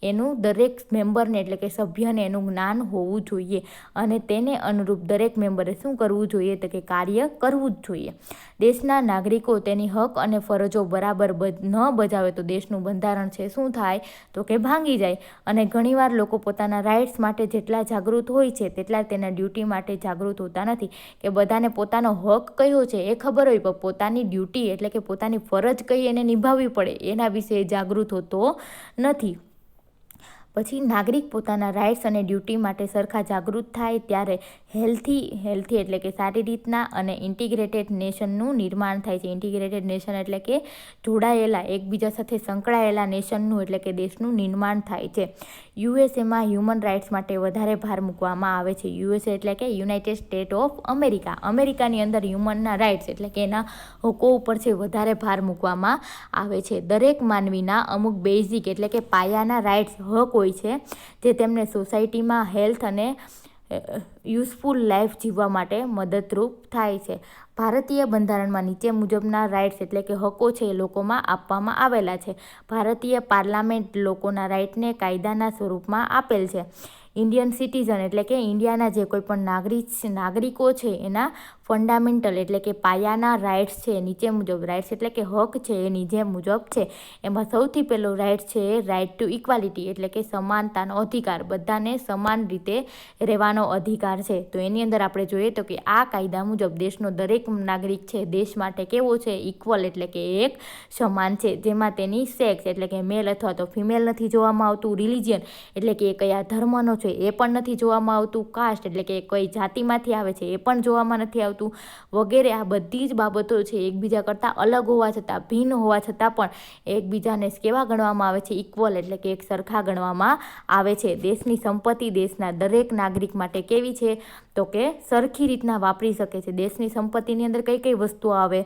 એનું દરેક મેમ્બરને એટલે કે સભ્યને એનું જ્ઞાન હોવું જોઈએ, અને તેને અનુરૂપ દરેક મેમ્બરે શું કરવું જોઈએ તો કે કાર્ય કરવું જ જોઈએ. દેશના નાગરિકો તેની હક અને ફરજો બરાબર ન બજાવે તો દેશનું બંધારણ છે શું થાય તો કે ભાંગી જાય. અને ઘણીવાર લોકો પોતાના રાઇટ્સ માટે જેટલા જાગૃત હોય છે તેટલા તેના ડ્યુટી માટે જાગૃત હોતા નથી, કે બધાને પોતાનો હક કયો છે એ ખબર હોય, પણ પોતાની ડ્યુટી એટલે કે પોતાની ફરજ કઈ એને નિભાવવી પડે એના વિશે જાગૃત હોતો નથી. પછી નાગરિક પોતાના રાઇટ્સ અને ડ્યુટી માટે સરખા જાગૃત થાય ત્યારે હેલ્થી એટલે કે સારી રીતના અને ઇન્ટિગ્રેટેડ નેશનનું નિર્માણ થાય છે. ઇન્ટિગ્રેટેડ નેશન એટલે કે જોડાયેલા, એકબીજા સાથે સંકળાયેલા નેશનનું એટલે કે દેશનું નિર્માણ થાય છે. યુએસએમાં હ્યુમન રાઇટ્સ માટે વધારે ભાર મૂકવામાં આવે છે. યુએસએ એટલે કે યુનાઇટેડ સ્ટેટ ઓફ અમેરિકા. અમેરિકાની અંદર હ્યુમનના રાઇટ્સ એટલે કે એના હકો ઉપર છે વધારે ભાર મૂકવામાં આવે છે. દરેક માનવીના અમુક બેઝિક એટલે કે પાયાના રાઇટ્સ, હક હોય છે, જે તેમને સોસાયટીમાં હેલ્થ અને યુઝફુલ લાઈફ જીવવા માટે મદદરૂપ થાય છે. ભારતીય બંધારણમાં નીચે મુજબના રાઇટ્સ એટલે કે હકો છે એ લોકોમાં આપવામાં આવેલા છે. ભારતીય પાર્લામેન્ટ લોકોના રાઇટને કાયદાના સ્વરૂપમાં આપેલ છે. ઇન્ડિયન સિટીઝન એટલે કે ઇન્ડિયાના જે કોઈ પણ નાગરિકો છે એના ફંડામેન્ટલ એટલે કે પાયાના રાઇટ્સ છે નીચે મુજબ. રાઇટ્સ એટલે કે હક છે એ નીચે મુજબ છે. એમાં સૌથી પહેલો રાઇટ છે એ રાઇટ ટુ ઇક્વાલિટી એટલે કે સમાનતાનો અધિકાર, બધાને સમાન રીતે રહેવાનો અધિકાર છે. તો એની અંદર આપણે જોઈએ તો કે આ કાયદા મુજબ દેશનો દરેક નાગરિક છે દેશ માટે કેવો છે, ઇક્વલ એટલે કે એક સમાન છે, જેમાં તેની સેક્સ એટલે કે મેલ અથવા તો ફિમેલ નથી જોવામાં આવતું, રિલિજિયન એટલે કે કયા ધર્મનો છે એ પણ નથી જોવામાં આવતું, કાસ્ટ એટલે કે કઈ જાતિમાંથી આવે છે એ પણ જોવામાં નથી આવતું વગેરે. આ બધી જ બાબતો છે એકબીજા કરતાં અલગ હોવા છતાં, ભિન્ન હોવા છતાં પણ એકબીજાને કેવા ગણવામાં આવે છે, ઇક્વલ એટલે કે એક સરખા ગણવામાં આવે છે. દેશની સંપત્તિ દેશના દરેક નાગરિક માટે કેવી છે તો કે સરખી રીતના વાપરી શકે છે. દેશની સંપત્તિની અંદર કઈ કઈ વસ્તુઓ આવે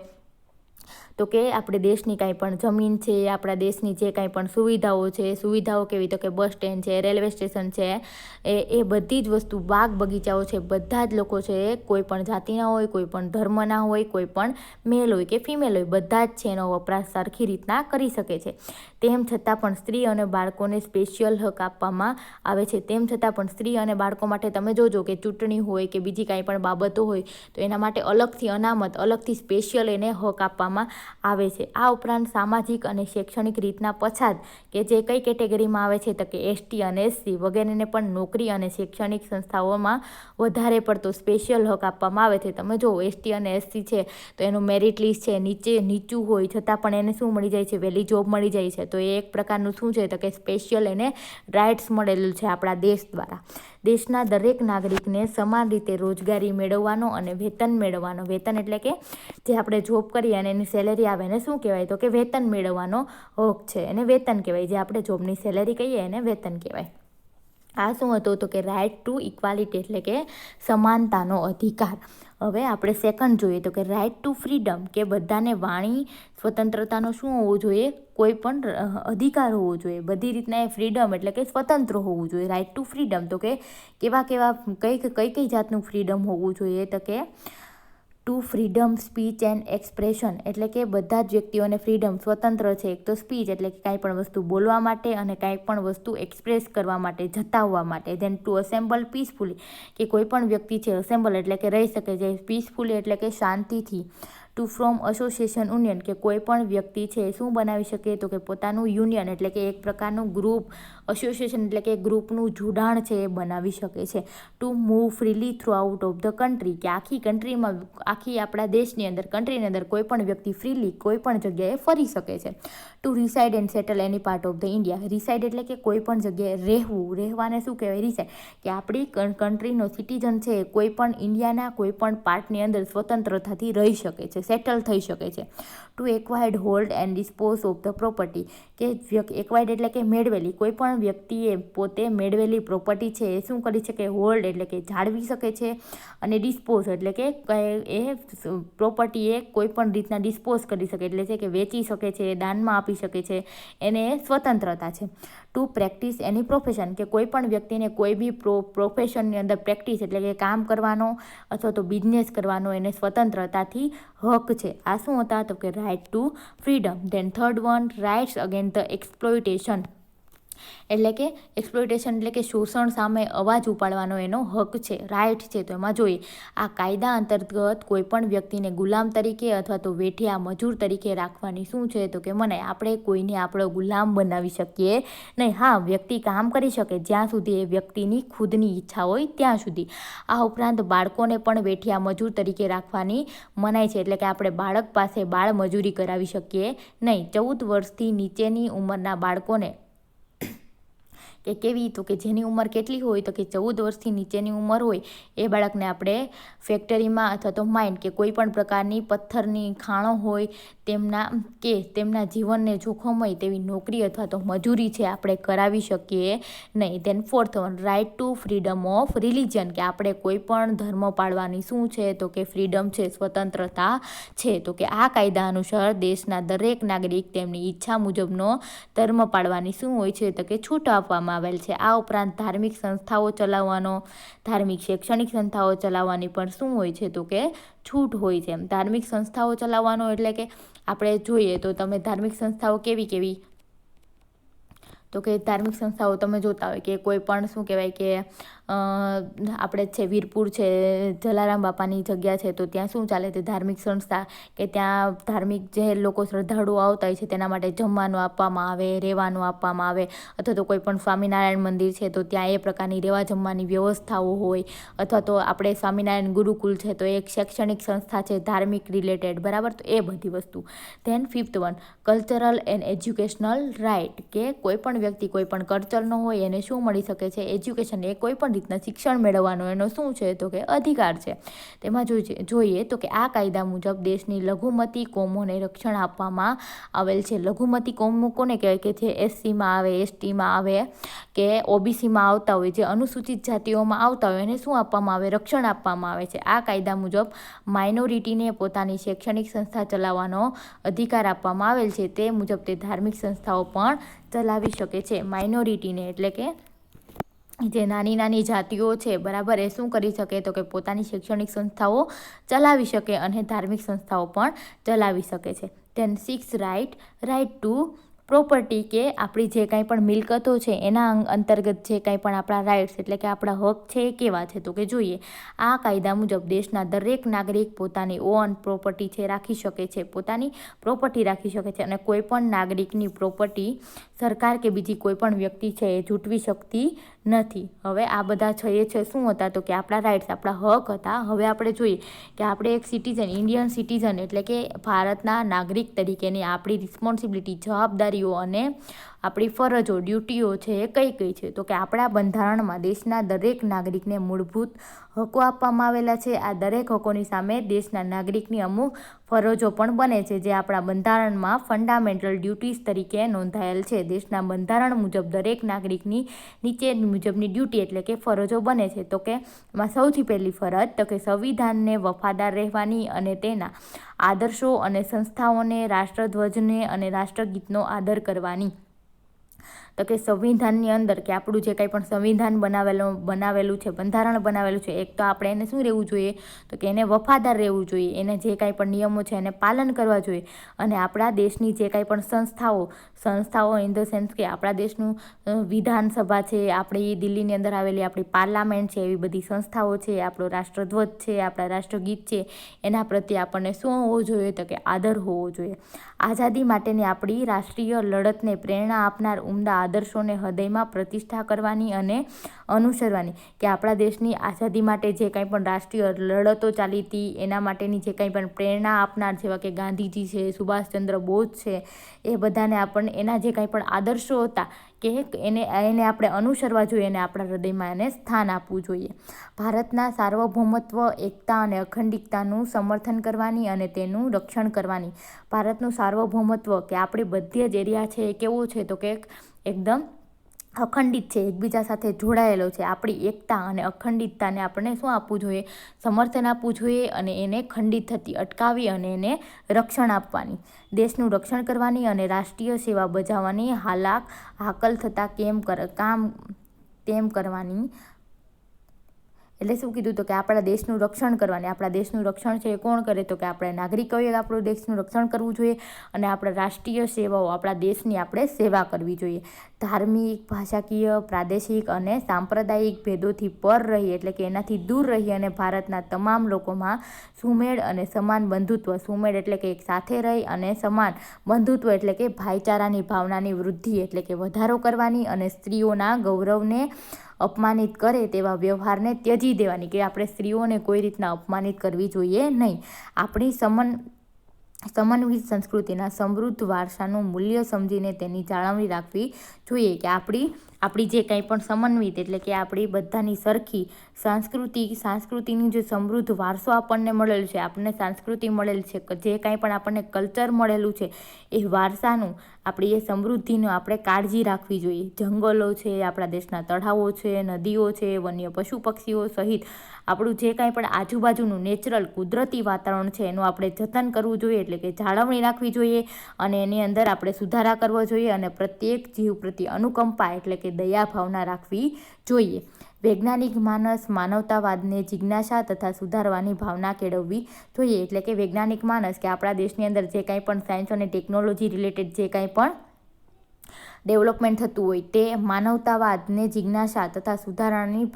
તો કે આપણે દેશની કાંઈ પણ જમીન છે, આપણા દેશની જે કાંઈ પણ સુવિધાઓ છે, સુવિધાઓ કેવી તો કે બસ સ્ટેન્ડ છે, રેલવે સ્ટેશન છે, એ બધી જ વસ્તુ, બાગ બગીચાઓ છે, બધા જ લોકો છે કોઈ પણ જાતિના હોય, કોઈ પણ ધર્મના હોય, કોઈ પણ મેલ હોય કે ફિમેલ હોય, બધા જ છે એનો વપરાશ સરખી રીતના કરી શકે છે. તેમ છતાં પણ સ્ત્રી અને બાળકોને સ્પેશિયલ હક આપવામાં આવે છે. તેમ છતાં પણ સ્ત્રી અને બાળકો માટે તમે જોજો કે ચૂંટણી હોય કે બીજી કાંઈ પણ બાબતો હોય તો એના માટે અલગથી અનામત, અલગથી સ્પેશિયલ એને હક આપવામાં આવે છે. આ ઉપરાંત સામાજિક અને શૈક્ષણિક રીતના પછાત કે જે કઈ કેટેગરીમાં આવે છે તો કે એસટી અને એસસી વગેરેને પણ નોકરી અને શૈક્ષણિક સંસ્થાઓમાં વધારે પડતો સ્પેશિયલ હક આપવામાં આવે છે. તમે જો એસટી અને એસસી છે તો એનું મેરિટ લિસ્ટ છે નીચું હોય છતાં પણ એને શું મળી જાય છે, વહેલી જોબ મળી જાય છે. તો એ એક પ્રકારનું શું છે તો કે સ્પેશિયલ એને રાઇટ્સ મળેલું છે આપણા દેશ દ્વારા. દેશના દરેક નાગરિકને સમાન રીતે રોજગારી મેળવવાનો અને વેતન મેળવવાનો, વેતન એટલે કે જે આપણે જોબ કરીએ અને એની સેલેરી આવે એને શું કહેવાય તો કે વેતન મેળવવાનો હક છે, એને વેતન કહેવાય. જે આપણે જોબની સેલેરી કહીએ એને વેતન કહેવાય. આ શું હતું તો કે રાઇટ ટુ ઇક્વાલિટી એટલે કે સમાનતાનો અધિકાર. હવે આપણે સેકન્ડ જોઈએ તો કે રાઇટ ટુ ફ્રીડમ, કે બધાને વાણી સ્વતંત્રતાનો શું હોવો જોઈએ, કોઈ પણ અધિકાર હોવો જોઈએ. બધી રીતના એ ફ્રીડમ એટલે કે સ્વતંત્ર હોવું જોઈએ. રાઇટ ટુ ફ્રીડમ તો કે કઈ જાતનું ફ્રીડમ હોવું જોઈએ તો કે to freedom speech and expression એટલે કે બધા જ વ્યક્તિઓને ફ્રીડમ, સ્વતંત્ર છે. એક તો સ્પીચ એટલે કે કાંઈ પણ વસ્તુ બોલવા માટે અને કાંઈ પણ વસ્તુ એક્સપ્રેસ કરવા માટે, જતાવવા માટે. ધેન ટુ અસેમ્બલ પીસફુલી, કે કોઈ પણ વ્યક્તિ છે અસેમ્બલ એટલે કે રહી શકે છે પીસફુલી એટલે કે શાંતિથી. ટુ ફ્રોમ એસોસિએશન યુનિયન કે કોઈ પણ વ્યક્તિ છે શું બનાવી શકે તો કે પોતાનું યુનિયન એટલે કે એક પ્રકારનું ગ્રુપ, એસોસિએશન એટલે કે ગ્રુપનું જોડાણ છે એ બનાવી શકે છે. To move freely through out of the country કે આખી કન્ટ્રીમાં, આખી આપણા દેશની અંદર, કન્ટ્રીની અંદર કોઈ પણ વ્યક્તિ ફ્રીલી કોઈ પણ જગ્યાએ ફરી શકે છે. To reside and settle any part of the India. Reside એટલે કે કોઈ પણ જગ્યાએ રહેવું, રહેવાને શું કહેવાય? રિસાઇડ. કે આપણી કન્ટ્રીનો સિટીઝન છે કોઈ પણ ઇન્ડિયાના કોઈ પણ પાર્ટની અંદર સ્વતંત્રતાથી રહી શકે છે, સેટલ થઈ શકે છે. To acquired, hold and dispose of the property કે એક્વાયર્ડ એટલે કે મેળવેલી, કોઈ પણ વ્યક્તિએ પોતે મેળવેલી પ્રોપર્ટી છે એ શું કરી શકે? હોલ્ડ એટલે કે જાળવી શકે છે, અને ડિસ્પોઝ એટલે કે એ પ્રોપર્ટી એ કોઈ પણ રીતના ડિસ્પોઝ કરી શકે એટલે છે કે વેચી શકે છે, દાનમાં આપી શકે છે, એને સ્વતંત્રતા છે. ટુ પ્રેક્ટિસ એની પ્રોફેશન કે કોઈ પણ વ્યક્તિને કોઈ બી પ્રોફેશનની અંદર પ્રેક્ટિસ એટલે કે કામ કરવાનો અથવા તો બિઝનેસ કરવાનો એને સ્વતંત્રતાથી હક છે. આ શું હતા? તો કે right to freedom. Then third one, rights against the exploitation એટલે કે એક્સપ્લોઇટેશન એટલે કે શોષણ સામે અવાજ ઉપાડવાનો એનો હક છે, રાઇટ છે. તો એમાં જોઈએ આ કાયદા અંતર્ગત કોઈ પણ વ્યક્તિને ગુલામ તરીકે અથવા તો વેઠિયા મજૂર તરીકે રાખવાની શું છે? તો કે મનાઈ. આપણે કોઈને આપણો ગુલામ બનાવી શકીએ નહીં. હા, વ્યક્તિ કામ કરી શકે જ્યાં સુધી એ વ્યક્તિની ખુદની ઈચ્છા હોય ત્યાં સુધી. આ ઉપરાંત બાળકોને પણ વેઠિયા મજૂર તરીકે રાખવાની મનાઈ છે એટલે કે આપણે બાળક પાસે બાળ મજૂરી કરાવી શકીએ નહીં. 14 વર્ષથી નીચેની ઉંમરના બાળકોને કે કેવી? તો કે જેની ઉંમર કેટલી હોય? તો કે 14 વર્ષથી નીચેની ઉંમર હોય એ બાળકને આપણે ફેક્ટરીમાં અથવા તો માઇન કે કોઈ પણ પ્રકારની પથ્થરની ખાણો હોય તેમના જીવનને જોખમ હોય તેવી નોકરી અથવા તો મજૂરી છે આપણે કરાવી શકીએ નહીં. Then fourth one, right to freedom of religion કે આપણે કોઈ પણ ધર્મ પાળવાની શું છે? તો કે ફ્રીડમ છે, સ્વતંત્રતા છે. તો કે આ કાયદા અનુસાર દેશના દરેક નાગરિક તેમની ઈચ્છા મુજબનો ધર્મ પાળવાની શું હોય છે? તો કે છૂટ આપવામાં આવેલ છે. આ ઉપરાંત ધાર્મિક સંસ્થાઓ ચલાવવાનો, ધાર્મિક શૈક્ષણિક સંસ્થાઓ ચલાવવાની પણ શું હોય છે? તો કે છૂટ હોય છે. ધાર્મિક સંસ્થાઓ ચલાવવાનો એટલે કે આપણે જોઈએ તો તમે ધાર્મિક સંસ્થાઓ કેવી તો કે ધાર્મિક સંસ્થાઓ તમે જોતા હોય કે કોઈ પણ શું કહેવાય કે આપણે છે વીરપુર છે, જલારામ બાપાની જગ્યા છે તો ત્યાં શું ચાલે? તે ધાર્મિક સંસ્થા કે ત્યાં ધાર્મિક જે લોકો શ્રદ્ધાળુઓ આવતા હોય છે તેના માટે જમવાનું આપવામાં આવે, રહેવાનું આપવામાં આવે, અથવા તો કોઈ પણ સ્વામિનારાયણ મંદિર છે તો ત્યાં એ પ્રકારની રહેવા જમવાની વ્યવસ્થાઓ હોય, અથવા તો આપણે સ્વામિનારાયણ ગુરુકુલ છે તો એક શૈક્ષણિક સંસ્થા છે ધાર્મિક રિલેટેડ, બરાબર? તો એ બધી વસ્તુ. Then fifth one, cultural and educational right કે કોઈ પણ વ્યક્તિ કોઈ પણ કલ્ચરનો હોય એને શું મળી શકે છે? એજ્યુકેશન, એ કોઈ પણ રીતના શિક્ષણ મેળવવાનો એનો શું છે? તો કે અધિકાર છે. તેમાં જોઈએ તો કે આ કાયદા મુજબ દેશની લઘુમતી કોમોને રક્ષણ આપવામાં આવેલ છે. લઘુમતી કોમો કોને કહેવાય? કે જે SCમાં આવે, STમાં આવે કે OBCમાં આવતા હોય, જે અનુસૂચિત જાતિઓમાં આવતા હોય એને શું આપવામાં આવે? રક્ષણ આપવામાં આવે છે. આ કાયદા મુજબ માઇનોરિટીને પોતાની શૈક્ષણિક સંસ્થા ચલાવવાનો અધિકાર આપવામાં આવેલ છે. તે મુજબ તે ધાર્મિક સંસ્થાઓ પણ ચલાવી શકે છે. માઇનોરિટીને એટલે કે જે નાની જાતિઓ છે, બરાબર, એ શું કરી શકે? તો કે પોતાની શૈક્ષણિક સંસ્થાઓ ચલાવી શકે અને ધાર્મિક સંસ્થાઓ પણ ચલાવી શકે છે. ધેન 6 રાઇટ ટુ પ્રોપર્ટી કે આપણી જે કાંઈ પણ મિલકતો છે એના અંતર્ગત જે કાંઈ પણ આપણા રાઇટ્સ એટલે કે આપણા હક છે એ કેવા છે? તો કે જોઈએ આ કાયદા મુજબ દેશના દરેક નાગરિક પોતાની ઓન પ્રોપર્ટી છે રાખી શકે છે, પોતાની પ્રોપર્ટી રાખી શકે છે, અને કોઈ પણ નાગરિકની પ્રોપર્ટી સરકાર કે બીજી કોઈ પણ વ્યક્તિ છે એ જૂટવી શકતી નથી. હવે આ બધા છે શું હતા? તો કે આપણા રાઇટ્સ, આપણા હક હતા. હવે આપણે જોઈએ કે આપણે એક સિટીઝન, ઇન્ડિયન સિટીઝન એટલે કે ભારતના નાગરિક તરીકેની આપણી રિસ્પોન્સિબિલિટી, જવાબદારીઓ અને આપણી ફરજો, ડ્યુટીઓ છે એ કઈ છે? તો કે આપણા બંધારણમાં દેશના દરેક નાગરિકને મૂળભૂત હકો આપવામાં આવેલા છે. આ દરેક હકોની સામે દેશના નાગરિકની અમુક ફરજો પણ બને છે જે આપણા બંધારણમાં ફંડામેન્ટલ ડ્યુટીઝ તરીકે નોંધાયેલ છે. દેશના બંધારણ મુજબ દરેક નાગરિકની નીચે મુજબની ડ્યુટી એટલે કે ફરજો બને છે. તો કે એમાં સૌથી પહેલી ફરજ તો કે સંવિધાનને વફાદાર રહેવાની અને તેના આદર્શો અને સંસ્થાઓને, રાષ્ટ્રધ્વજને અને રાષ્ટ્રગીતનો આદર કરવાની. તો કે સંવિધાનની અંદર કે આપણું જે કંઈ પણ સંવિધાન બનાવેલું છે, બંધારણ બનાવેલું છે, એક તો આપણે એને શું રહેવું જોઈએ તો કે એને વફાદાર રહેવું જોઈએ, એને જે કાંઈ પણ નિયમો છે એને પાલન કરવા જોઈએ. અને આપણા દેશની જે કાંઈ પણ સંસ્થાઓ ઇન ધ સેન્સ કે આપણા દેશનું વિધાનસભા છે, આપણી દિલ્હીની અંદર આવેલી આપણી પાર્લામેન્ટ છે, એવી બધી સંસ્થાઓ છે, આપણો રાષ્ટ્રધ્વજ છે, આપણા રાષ્ટ્રગીત છે, એના પ્રત્યે આપણને શું હોવો જોઈએ તો કે આદર હોવો જોઈએ. આઝાદી માટેની આપણી રાષ્ટ્રીય લડતને પ્રેરણા આપનાર ઉમદા આદર્શોને હૃદયમાં પ્રતિષ્ઠા કરવાની અને અનુસરવાની. કે આપણા દેશની આઝાદી માટે જે કંઈ પણ રાષ્ટ્રીય લડતો ચાલી હતી એના માટેની જે કંઈ પણ પ્રેરણા આપનાર જેવા કે ગાંધીજી છે, સુભાષચંદ્ર બોઝ છે, એ બધાને આપણને એના જે કંઈ પણ આદર્શો હતા કે એને આપણે અનુસરવા જોઈએ અને આપણા હૃદયમાં એને સ્થાન આપવું જોઈએ. ભારતના સાર્વભૌમત્વ, એકતા અને અખંડિતતાનું સમર્થન કરવાની અને તેનું રક્ષણ કરવાની. ભારતનું સાર્વભૌમત્વ કે આપણી બધી જ એરિયા છે એ કેવો છે તો કે એકદમ અખંડિત છે, એકબીજા સાથે જોડાયેલો છે. આપણી એકતા અને અખંડિતતાને આપણને શું આપવું જોઈએ, સમર્થન આપવું જોઈએ અને એને ખંડિત થતી અટકાવી અને એને રક્ષણ આપવાની, દેશનું રક્ષણ કરવાની અને રાષ્ટ્રીય સેવા બજાવવાની, હાકલ થતાં તેમ કરવાની. એટલે શું કીધું તો કે આપણા દેશનું રક્ષણ કરવાની. આપણા દેશનું રક્ષણ છે એ કોણ કરે તો કે આપણે નાગરિકોએ આપણું દેશનું રક્ષણ કરવું જોઈએ અને આપણા રાષ્ટ્રીય સેવાઓ, આપણા દેશની આપણે સેવા કરવી જોઈએ. ધાર્મિક, ભાષાકીય, પ્રાદેશિક અને સાંપ્રદાયિક ભેદોથી પર રહી એટલે કે એનાથી દૂર રહી અને ભારતના તમામ લોકોમાં સુમેળ અને સમાન બંધુત્વ, સુમેળ એટલે કે એક સાથે રહી અને સમાન બંધુત્વ એટલે કે ભાઈચારાની ભાવનાની વૃદ્ધિ એટલે કે વધારો કરવાની અને સ્ત્રીઓના ગૌરવને અપમાનિત કરે તેવા વ્યવહારને ત્યજી દેવાની. કે આપણે સ્ત્રીઓને કોઈ રીતના અપમાનિત કરવી જોઈએ નહીં. આપણી સમન્વિત સંસ્કૃતિના સમૃદ્ધ વારસાનું મૂલ્ય સમજીને તેની જાળવણી રાખવી જોઈએ. કે આપણી જે કંઈ પણ સમન્વિત એટલે કે આપણી બધાની સરખી સંસ્કૃતિની જે સમૃદ્ધ વારસો આપણને મળેલ છે, આપણને સંસ્કૃતિ મળેલ છે, જે કાંઈ પણ આપણને કલ્ચર મળેલું છે, એ વારસાનું આપણી એ સમૃદ્ધિનો આપણે કાળજી રાખવી જોઈએ. જંગલો છે, આપણા દેશના તળાવો છે, નદીઓ છે, વન્ય પશુ પક્ષીઓ સહિત આપણું જે કાંઈ પણ આજુબાજુનું નેચરલ કુદરતી વાતાવરણ છે એનું આપણે જતન કરવું જોઈએ એટલે કે જાળવણી રાખવી જોઈએ અને એની અંદર આપણે સુધારા કરવો જોઈએ અને પ્રત્યેક જીવ પ્રત્યે અનુકંપા એટલે કે દયા ભાવના રાખવી જોઈએ. વૈજ્ઞાનિક માનસ, માનવતાવાદને જિજ્ઞાસા તથા સુધારવાની ભાવના કેળવવી જોઈએ. એટલે કે વૈજ્ઞાનિક માનસ કે આપણા દેશની અંદર જે કાંઈ પણ સાયન્સ અને ટેકનોલોજી રિલેટેડ જે કાંઈ પણ ડેવલપમેન્ટ થતું હોય તે માનવતાવાદને જિજ્ઞાસા તથા સુધારણાની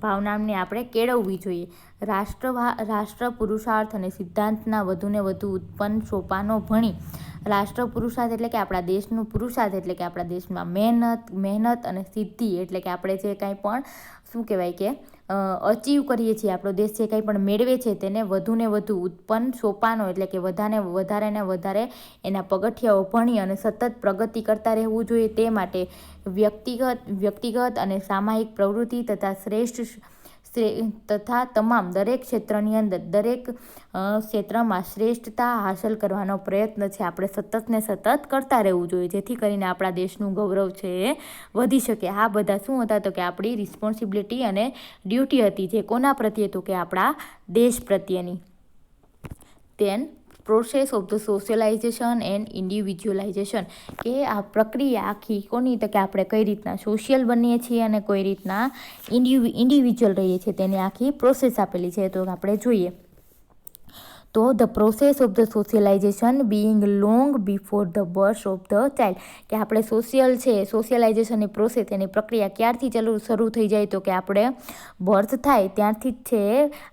ભાવનાને આપણે કેળવવી જોઈએ. રાષ્ટ્ર પુરુષાર્થ અને સિદ્ધાંતના વધુને વધુ ઉત્પન્ન સોપાનો ભણી. રાષ્ટ્ર પુરુષાર્થ એટલે કે આપણા દેશનું પુરુષાર્થ એટલે કે આપણા દેશમાં મહેનત અને સિદ્ધિ એટલે કે આપણે જે કાંઈ પણ શું કહેવાય કે અચીવ કરીએ છીએ, આપણો દેશ જે કંઈ પણ મેળવે છે તેને વધુને વધુ ઉત્પન્ન સોપાનો એટલે કે વધારે ને વધારે એના પગથિયાઓ ભણી અને સતત પ્રગતિ કરતા રહેવું જોઈએ. તે માટે વ્યક્તિગત અને સામાયિક પ્રવૃત્તિ તથા દરેક ક્ષેત્રની અંદર દરેક ક્ષેત્રમાં શ્રેષ્ઠતા હાંસલ કરવાનો પ્રયત્ન છે આપણે સતત ને સતત કરતા રહેવું જોઈએ, જેથી કરીને આપણા દેશનું ગૌરવ છે એ વધી શકે. આ બધા શું હતા તો કે આપણી રિસ્પોન્સિબિલિટી અને ડ્યુટી હતી, જે કોના પ્રત્યે તો કે આપણા દેશ પ્રત્યેની. Process of the socialisation and individualisation કે આ પ્રક્રિયા આખી કોની તો કે આપણે કઈ રીતના સોશિયલ બનીએ છીએ અને કઈ રીતના ઇન્ડિવિજ્યુઅલ રહીએ છીએ તેની આખી પ્રોસેસ આપેલી છે. તો આપણે જોઈએ તો the process of the socialization being long before the birth of the child કે આપણે સોશિયલાઇઝેશનની પ્રોસેસ એની પ્રક્રિયા ક્યારથી શરૂ થઈ જાય તો કે આપણે બર્થ થાય ત્યારથી જ છે,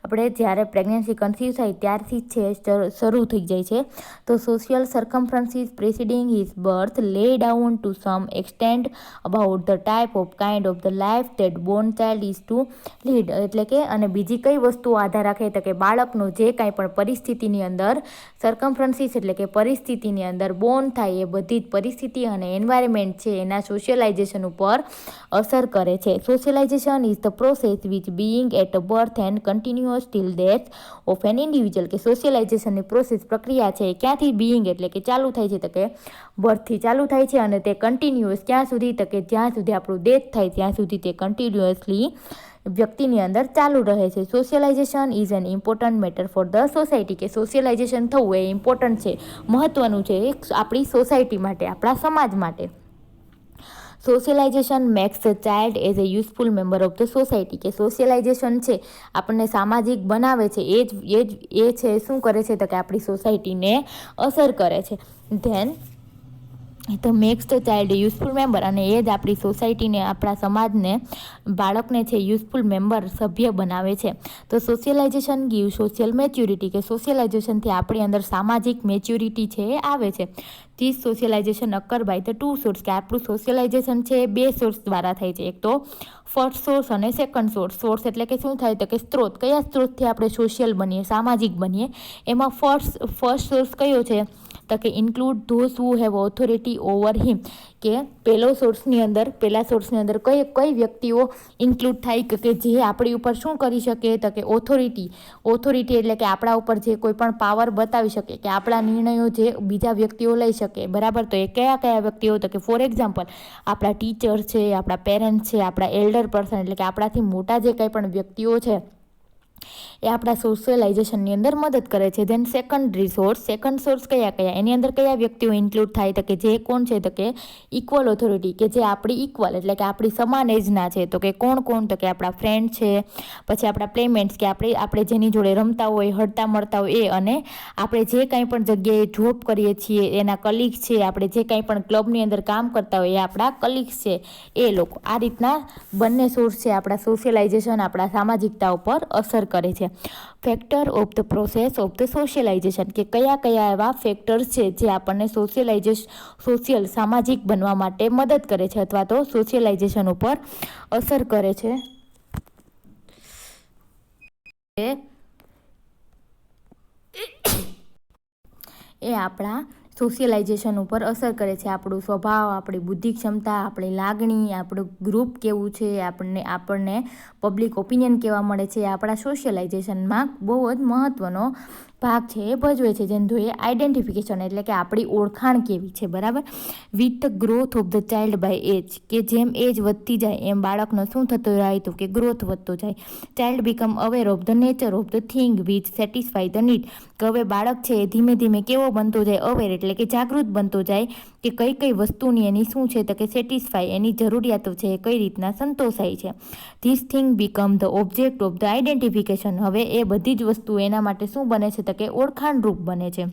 આપણે જ્યારે પ્રેગ્નન્સી કન્સીવ થાય ત્યારથી જ છે શરૂ થઈ જાય છે. તો social circumferences presiding his birth lay down to some extent about the type of kind of the life that born child is to lead એટલે કે અને બીજી કઈ વસ્તુઓ આધાર રાખે તો કે બાળકનું જે કાંઈ પણ પરિસ્થિતિની અંદર સર્કમફરન્સીસ એટલે કે પરિસ્થિતિની અંદર બોર્ન થાય એ બધી જ પરિસ્થિતિ અને એન્વાયરમેન્ટ છે એના સોશિયલાઇઝેશન ઉપર અસર કરે છે. Socialization is the process which being at birth and continuous till death of an individual કે સોશિયલાઇઝેશનની પ્રોસેસ પ્રક્રિયા છે ક્યાંથી બીઇંગ એટલે કે ચાલુ થાય છે તો કે બર્થથી ચાલુ થાય છે અને તે કન્ટિન્યુઅસ ક્યાં સુધી તો કે જ્યાં સુધી આપણું ડેથ થાય ત્યાં સુધી તે કન્ટિન્યુઅસલી વ્યક્તિની અંદર ચાલુ રહે છે. Socialization is an important matter for the society, કે સોશિયલાઇઝેશન થવું એ ઇમ્પોર્ટન્ટ છે, મહત્ત્વનું છે આપણી સોસાયટી માટે, આપણા સમાજ માટે. Socialisation max the child as a useful member of the society, કે સોશિયલાઇઝેશન છે આપણને સામાજિક બનાવે છે, એ છે શું કરે છે તો કે આપણી સોસાયટીને અસર કરે છે. ધેન તો max the child useful member, અને એ જ આપણી સોસાયટીને, આપણા સમાજને, બાળકને છે યુઝફુલ મેમ્બર, સભ્ય બનાવે છે. તો સોશિયલાઇઝેશન ગીવ સોશિયલ મેચ્યુરિટી, કે સોશિયલાઇઝેશનથી આપણી અંદર સામાજિક મેચ્યુરિટી છે એ આવે છે. This socialization occur by the 2 source, કે આપણું સોશિયલાઇઝેશન છે એ 2 સોર્સ દ્વારા થાય છે. એક તો ફર્સ્ટ સોર્સ અને સેકન્ડ સોર્સ. સોર્સ એટલે કે શું થાય તો કે સ્ત્રોત, કયા સ્ત્રોતથી આપણે સોશિયલ બનીએ, સામાજિક બનીએ. એમાં ફર્સ્ટ સોર્સ કયો છે તો કે include those who have authority over him, કે પહેલા સોર્સની અંદર કઈ વ્યક્તિઓ ઇન્ક્લુડ થાય કે જે આપણી ઉપર શું કરી શકે તો કે ઓથોરિટી એટલે કે આપણા ઉપર જે કોઈ પણ પાવર બતાવી શકે, કે આપણા નિર્ણયો જે બીજા વ્યક્તિઓ લઈ શકે, બરાબર. તો એ કયા વ્યક્તિઓ તો કે ફોર એક્ઝામ્પલ આપણા ટીચર છે, આપણા પેરેન્ટ્સ છે, આપણા એલ્ડર પર્સન એટલે કે આપણાથી મોટા જે કંઈ પણ વ્યક્તિઓ છે એ આપણા સોશિયલાઇઝેશનની અંદર મદદ કરે છે. ધેન સેકન્ડ સોર્સ કયા એની અંદર કયા વ્યક્તિઓ ઇન્ક્લુડ થાય તો કે જે કોણ છે તો કે ઇક્વલ ઓથોરિટી, કે જે આપણી ઇક્વલ એટલે કે આપણી સમાન એજના છે. તો કે કોણ તો કે આપણા ફ્રેન્ડ છે, પછી આપણા પ્લેમેટ્સ, કે આપણે જેની જોડે રમતા હોય, હળતા મળતા હોય એ, અને આપણે જે કાંઈ પણ જગ્યાએ જોબ કરીએ છીએ એના કલીગ્સ છે, આપણે જે કાંઈ પણ ક્લબની અંદર કામ કરતા હોય એ આપણા કલીગ્સ છે એ લોકો. આ રીતના બંને સોર્સ છે આપણા સોશિયલાઇઝેશન, આપણા સામાજિકતા ઉપર અસર કરે છે. Factor of the process of the socialisation, કે કયા એવા ફેક્ટર્સ છે જે આપણને સામાજિક બનવા માટે મદદ કરે છે અથવા તો સોશિયલાઇઝેશન ઉપર અસર કરે છે. એ આપણા સોશિયલાઇઝેશન ઉપર અસર કરે છે. આપણું સ્વભાવ, આપણી બુદ્ધિ ક્ષમતા, આપણી લાગણી, આપણું ગ્રુપ કેવું છે, આપણને પબ્લિક ઓપિનિયન કેવા મળે છે, આપણા સોશિયલાઇઝેશનમાં બહુ જ મહત્ત્વનો ભાગ છે એ ભજવે છે. જેમ જોઈએ આઈડેન્ટિફિકેશન એટલે કે આપણી ઓળખાણ કેવી છે, બરાબર. With the growth of the child by age, કે જેમ એજ વધતી જાય એમ બાળકનો શું થતો જાય તો કે ગ્રોથ વધતો જાય. Child become aware of the nature of the thing which satisfy the need, કે હવે બાળક છે એ ધીમે ધીમે કેવો બનતો જાય, અવેર એટલે કે જાગૃત બનતો જાય, કે કઈ વસ્તુની એની શું છે તો કે સેટિસ્ફાય, એની જરૂરિયાતો છે એ કઈ રીતના સંતોષાય છે. This thing become the object of the identification, હવે એ બધી જ વસ્તુ એના માટે શું બને છે તો કે ઓળખાણરૂપ બને છે.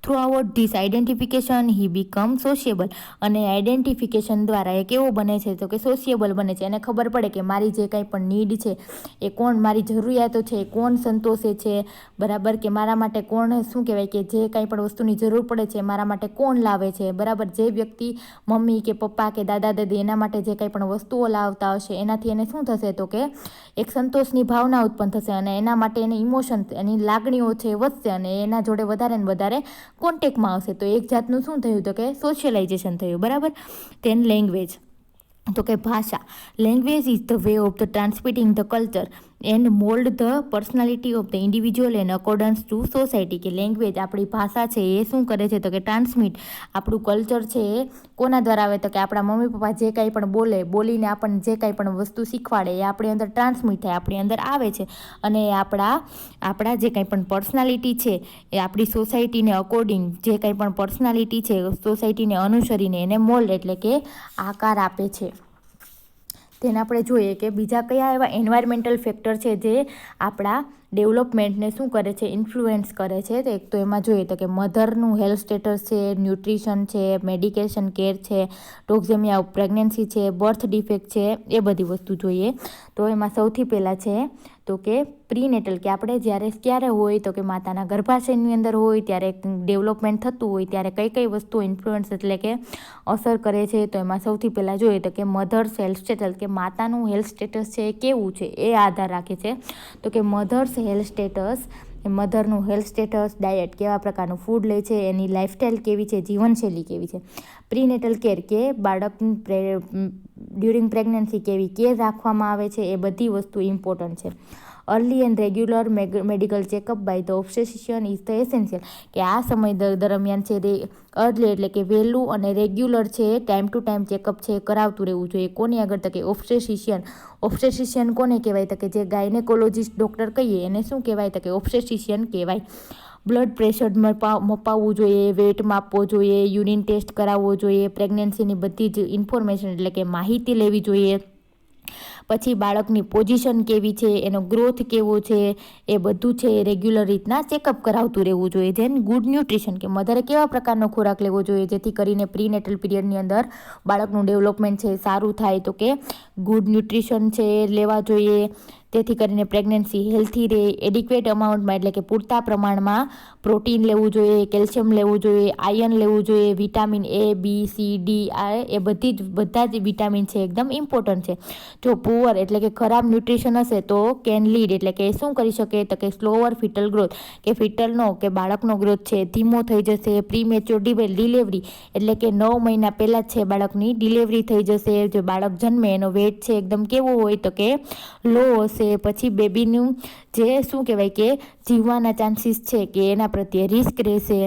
Through this identification he become sociable, અને આઈડેન્ટિફિકેશન દ્વારા એ કેવો બને છે તો કે સોશિયેબલ બને છે. એને ખબર પડે કે મારી જે કાંઈ પણ નીડ છે એ કોણ, મારી જરૂરિયાતો છે એ કોણ સંતોષે છે, બરાબર. કે મારા માટે કોણ શું કહેવાય કે જે કાંઈ પણ વસ્તુની જરૂર પડે છે મારા માટે કોણ લાવે છે, બરાબર. જે વ્યક્તિ મમ્મી કે પપ્પા કે દાદા દાદી એના માટે જે કાંઈ પણ વસ્તુઓ લાવતા હશે એનાથી એને શું થશે તો કે એક સંતોષની ભાવના ઉત્પન્ન થશે, અને એના માટે એની ઇમોશન, એની લાગણીઓ છે વધશે, અને એના જોડે વધારે ને વધારે કોન્ટેક્ટમાં આવશે. તો એક જાતનું શું થયું તો કે સોશિયલાઇઝેશન થયું, બરાબર. તેન લેંગ્વેજ, તો કે ભાષા. Language is the way of the transmitting the culture and mould the personality of the individual and accordance to society, કે લેંગ્વેજ, આપણી ભાષા છે એ શું કરે છે તો કે ટ્રાન્સમિટ, આપણું કલ્ચર છે એ કોના દ્વારા આવે તો કે આપણા મમ્મી પપ્પા જે કાંઈ પણ બોલીને આપણને જે કાંઈ પણ વસ્તુ શીખવાડે એ આપણી અંદર ટ્રાન્સમિટ થાય, આપણી અંદર આવે છે, અને આપણા જે કાંઈ પણ પર્સનાલિટી છે એ આપણી સોસાયટીને અકોર્ડિંગ જે કાંઈ પણ પર્સનાલિટી છે સોસાયટીને અનુસરીને એને મોલ્ડ એટલે કે આકાર આપે છે. તેને આપણે જોઈએ કે બીજા કયા એવા એન્વાયરમેન્ટલ ફેક્ટર છે જે આપણા ડેવલપમેન્ટને શું કરે છે, ઇન્ફ્લુએન્સ કરે છે. તો એક તો એમાં જોઈએ તો કે મધરનું હેલ્થ સ્ટેટસ છે, ન્યુટ્રિશન છે, મેડિકેશન કેર છે, ટોક્ઝેમિયા પ્રેગ્નન્સી છે, બર્થ ડિફેક્ટ છે, એ બધી વસ્તુ જોઈએ. તો એમાં સૌથી પહેલાં છે તો કે પ્રીનેટલ, કે આપણે ક્યારે હોય તો કે માતાના ગર્ભાશયની અંદર હોય ત્યારે ડેવલપમેન્ટ થતું હોય ત્યારે કઈ વસ્તુ ઇન્ફ્લુઅન્સ એટલે કે અસર કરે છે. તો એમાં સૌથી પહેલાં જોઈએ તો કે મધર્સ હેલ્થ સ્ટેટસ, કે માતાનું હેલ્થ સ્ટેટસ છે એ કેવું છે એ આધાર રાખે છે. તો કે મધરનું હેલ્થ સ્ટેટસ, ડાયટ, કેવા પ્રકારનું ફૂડ લે છે, એની લાઇફસ્ટાઈલ કેવી છે, જીવનશૈલી કેવી છે. પ્રીનેટલ કેર, કે બાળકની ડ્યુરિંગ પ્રેગ્નન્સી કેવી કેર રાખવામાં આવે છે, એ બધી વસ્તુ ઇમ્પોર્ટન્ટ છે. Early and regular medical checkup by the obstetrician is the essential, કે આ સમય દરમિયાન છે અર્લી એટલે કે વહેલું અને રેગ્યુલર છે ટાઈમ ટુ ટાઈમ ચેકઅપ છે કરાવતું રહેવું જોઈએ. કોની આગળ? તો કે ઓબ્સ્ટેટ્રિશિયન કોને કહેવાય? તો કે જે ગાયનેકોલોજીસ્ટ ડૉક્ટર કહીએ એને શું કહેવાય? તો કે ઓબ્સ્ટેટ્રિશિયન કહેવાય. બ્લડ પ્રેશર મપાવવું જોઈએ, વેટ માપવો જોઈએ, યુરિન ટેસ્ટ કરાવવો જોઈએ, પ્રેગ્નન્સીની બધી જ ઇન્ફોર્મેશન એટલે કે માહિતી લેવી જોઈએ. પછી બાળકની પોઝિશન કેવી છે, એનો ગ્રોથ કેવો છે, એ બધું છે રેગ્યુલર રીતના ચેકઅપ કરાવતું રહેવું જોઈએ. ધેન ગુડ ન્યુટ્રિશન, કે મધરે કેવા પ્રકારનો ખોરાક લેવો જોઈએ જેથી કરીને પ્રીનેટલ પીરિયડની અંદર બાળકનું ડેવલપમેન્ટ છે સારું થાય? તો કે ગુડ ન્યુટ્રિશન છે લેવા જોઈએ તેથી કરીને પ્રેગ્નન્સી હેલ્થી રહે. એડિક્વેટ અમાઉન્ટમાં એટલે કે પૂરતા પ્રમાણમાં પ્રોટીન લેવું જોઈએ, કેલ્શિયમ લેવું જોઈએ, આયર્ન લેવું જોઈએ, vitamin A, B, C, D એ બધા જ વિટામિન છે એકદમ ઇમ્પોર્ટન્ટ છે. જો પુઅર એટલે કે ખરાબ ન્યુટ્રિશન હશે તો કેન લીડ એટલે કે શું કરી શકે? તો કે સ્લોઅર ફિટલ ગ્રોથ, કે ફિટલનો કે બાળકનો ગ્રોથ છે ધીમો થઈ જશે. પ્રીમેચ્યોર ડિલિવરી એટલે કે 9 મહિના પહેલાં જ છે બાળકની ડિલિવરી થઈ જશે. જો બાળક જન્મે એનો વેટ છે એકદમ કેવો હોય? તો કે લો હશે. પછી બેબીનું જે શું કહેવાય કે જીવવાના ચાન્સીસ છે કે એના પ્રત્યે રિસ્ક રહેશે.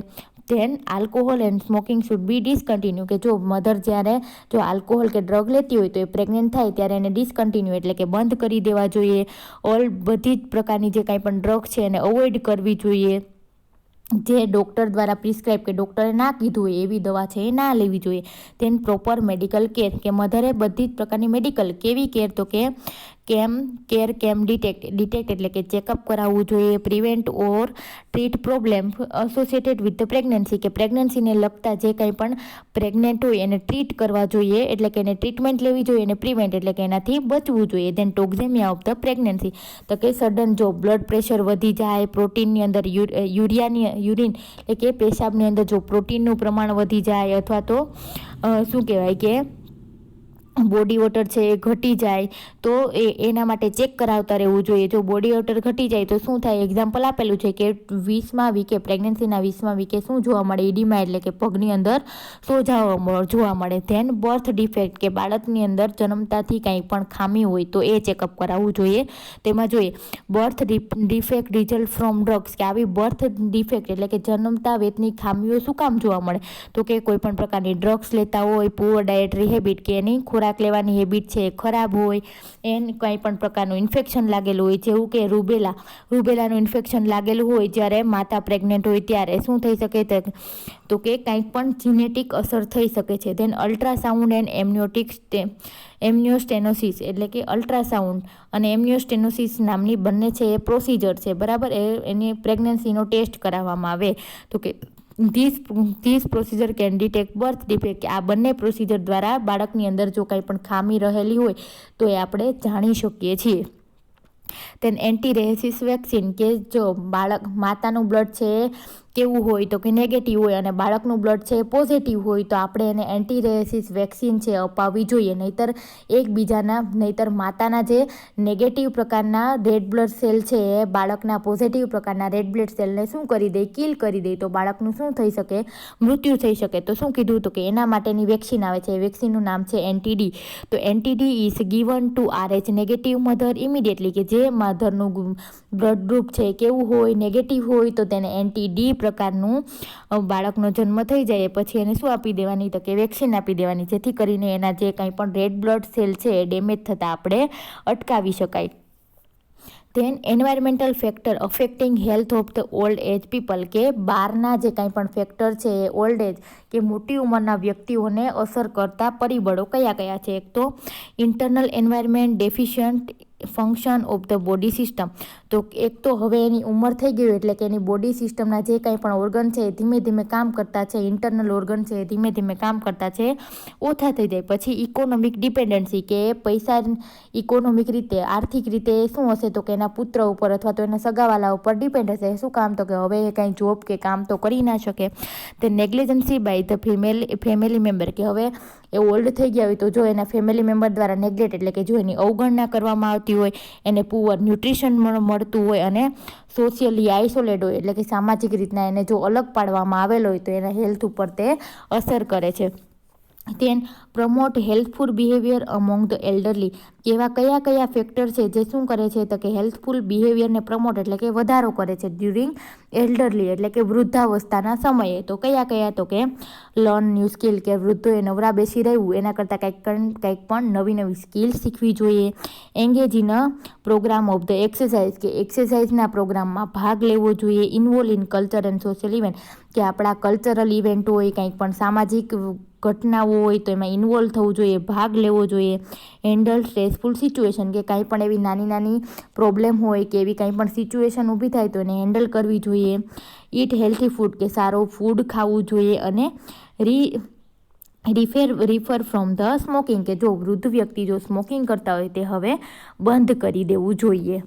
Then alcohol and smoking should be discontinue, કે જો મધર જ્યારે જો આલ્કોહોલ કે ડ્રગ લેતી હોય તો એ પ્રેગ્નન્ટ થાય ત્યારે એને ડિસકન્ટિન્યુ એટલે કે બંધ કરી દેવા જોઈએ. બધી જ પ્રકારની જે કાંઈ પણ ડ્રગ છે એને અવોઇડ કરવી જોઈએ. જે ડૉક્ટર દ્વારા પ્રિસ્ક્રાઇબ કે ડૉક્ટરે ના કીધું હોય એવી દવા છે એ ના લેવી જોઈએ. ધેન પ્રોપર મેડિકલ કેર, કે મધરે બધી જ પ્રકારની મેડિકલ કેવી કેર? તો કે ડિટેક્ટ એટલે કે ચેકઅપ કરાવવું જોઈએ. Prevent or treat problem associated with the pregnancy, કે પ્રેગ્નન્સીને લગતા જે કંઈ પણ પ્રેગ્નેન્ટ હોય એને ટ્રીટ કરવા જોઈએ એટલે કે એને ટ્રીટમેન્ટ લેવી જોઈએ. અને પ્રિવેન્ટ એટલે કે એનાથી બચવું જોઈએ. ધેન ટોક્ઝેમિયા ઓફ ધ પ્રેગ્નન્સી, તો કે સડન જો બ્લડ પ્રેશર વધી જાય, પ્રોટીનની અંદર યુરિન એટલે કે પેશાબની અંદર જો પ્રોટીનનું પ્રમાણ વધી જાય અથવા તો શું કહેવાય કે બોડી વોટર છે એ ઘટી જાય તો એના માટે ચેક કરાવતા રહેવું જોઈએ. જો બોડી વોટર ઘટી જાય તો શું થાય? એક્ઝામ્પલ આપેલું છે કે 20મા વીકે પ્રેગ્નન્સીના 20મા વીકે શું જોવા મળે? ઇડીમા એટલે કે પગની અંદર સોજા જોવા મળે. ધેન બર્થ ડિફેક્ટ, કે બાળકની અંદર જન્મતાથી કંઈ પણ ખામી હોય તો એ ચેકઅપ કરાવવું જોઈએ. તેમાં જોઈએ birth defect result from drugs, કે આવી બર્થ ડિફેક્ટ એટલે કે જન્મતા વેતની ખામીઓ શું કામ જોવા મળે? તો કે કોઈ પણ પ્રકારની ડ્રગ્સ લેતા હોય, પુઅર ડાયટરી હેબિટ, કે એની ખોરાક લેવાની હેબિટ છે ખરાબ હોય, એને કંઈ પણ પ્રકારનું ઇન્ફેક્શન લાગેલું હોય, જેવું કે રૂબેલાનું ઇન્ફેક્શન લાગેલું હોય જ્યારે માતા પ્રેગ્નેન્ટ હોય ત્યારે શું થઈ શકે? તો કે કંઈક પણ જીનેટિક અસર થઈ શકે છે. ધેન અલ્ટ્રાસાઉન્ડ એન્ડ એમ્નિયોસ્ટેનોસિસ, એટલે કે અલ્ટ્રાસાઉન્ડ અને એમ્નિયોસ્ટેનોસિસ નામની બંને છે એ પ્રોસિજર છે બરાબર. એની પ્રેગ્નન્સીનો ટેસ્ટ કરાવવામાં આવે. તો કે this procedure can detect birth defect, કે આ બંને પ્રોસિજર દ્વારા બાળકની અંદર જો કંઈ પણ ખામી રહેલી હોય તો એ આપણે જાણી શકીએ છીએ. ધેન એન્ટીરેસિસ વેક્સિન, કે જો માતાનું બ્લડ છે કેવું હોય? તો કે નેગેટિવ હોય અને બાળકનું બ્લડ છે પોઝિટિવ હોય તો આપણે એને એન્ટીરેસિસ વેક્સિન છે અપાવવી જોઈએ. નહીતર માતાના જે નેગેટિવ પ્રકારના રેડ બ્લડ સેલ છે એ બાળકના પોઝિટિવ પ્રકારના રેડ બ્લડ સેલને શું કરી દે? કિલ કરી દે. તો બાળકનું શું થઈ શકે? મૃત્યુ થઈ શકે. તો શું કીધું? તો કે એના માટેની વેક્સિન આવે છે. એ વેક્સિનનું નામ છે NTD. તો NTD is given to RH negative mother immediately, કે જે મધરનું બ્લડ ગ્રુપ છે કેવું હોય? નેગેટિવ હોય તો તેને NTD પ્રકારનું બાળકનો જન્મ થઈ જાય પછી એને શું આપી દેવાની? તો કે વેક્સિન આપી દેવાની, જેથી કરીને એના જે કંઈ પણ રેડ બ્લડ સેલ છે એ ડેમેજ થતાં આપણે અટકાવી શકાય. Then environmental factor affecting health of the old age people, કે બહારના જે કાંઈ પણ ફેક્ટર છે એ ઓલ્ડ એજ કે મોટી ઉંમરના વ્યક્તિઓને અસર કરતા પરિબળો કયા કયા છે? એક તો internal environment deficient function of the body system, તો એક તો હવે એની ઉંમર થઈ ગઈ એટલે કે એની બોડી સિસ્ટમના જે કાંઈ પણ ઓર્ગન છે એ ધીમે ધીમે કામ કરતા છે, ઇન્ટરનલ ઓર્ગન છે એ ધીમે ધીમે કામ કરતા છે ઓછા થઈ જાય. પછી ઇકોનોમિક ડિપેન્ડન્સી, કે પૈસા ઇકોનોમિક રીતે આર્થિક રીતે શું હશે? તો કે એના પુત્ર ઉપર અથવા તો એના સગાવાલા ઉપર ડિપેન્ડ હશે. શું કામ? તો કે હવે એ કાંઈ જોબ કે કામ તો કરી ના શકે. તે negligency by the family member, કે હવે એ ઓલ્ડ થઈ ગયા હોય તો જો એના ફેમિલી મેમ્બર દ્વારા નેગ્લેક્ટ એટલે કે જો એની અવગણના કરવામાં આવતી હોય, એને પુઅર ન્યુટ્રિશન મળતું હોય અને સોશિયલી આઇસોલેટ હોય એટલે કે સામાજિક રીતના એને જો અલગ પાડવામાં આવેલો હોય તો એના હેલ્થ ઉપર તે અસર કરે છે. Then promote healthful behaviour among the elderly, કેવા કયા ફેક્ટર છે જે શું કરે છે તો કે હેલ્થફુલ બિહેવિયરને પ્રમોટ એટલે કે વધારો કરે છે ડ્યુરિંગ એલ્ડરલી એટલે કે વૃદ્ધાવસ્થાના સમયે. તો કયા તો કે લર્ન ન્યૂ સ્કિલ, કે વૃદ્ધોએ નવરા બેસી રહેવું એના કરતાં કંઈક પણ નવી સ્કિલ શીખવી જોઈએ. Engage in a programme of the exercise, કે એક્સરસાઇઝના પ્રોગ્રામમાં ભાગ લેવો જોઈએ. Involve in culture and social event, કે આપણા કલ્ચરલ ઇવેન્ટ હોય, કંઈક પણ સામાજિક ઘટનાઓ હોય તો એમાં ઇન્વોલ્વ થવું જોઈએ, ભાગ લેવો જોઈએ. હેન્ડલ સ્ટ્રેસફુલ સિચ્યુએશન, કે કાંઈ પણ એવી નાની પ્રોબ્લેમ હોય કે એવી કંઈ પણ સિચ્યુએશન ઊભી થાય તો એને હેન્ડલ કરવી જોઈએ. ઈટ હેલ્થી ફૂડ, કે સારો ફૂડ ખાવું જોઈએ. અને રિફર ફ્રોમ ધ સ્મોકિંગ, કે જો વૃદ્ધ વ્યક્તિ જો સ્મોકિંગ કરતા હોય તે હવે બંધ કરી દેવું જોઈએ.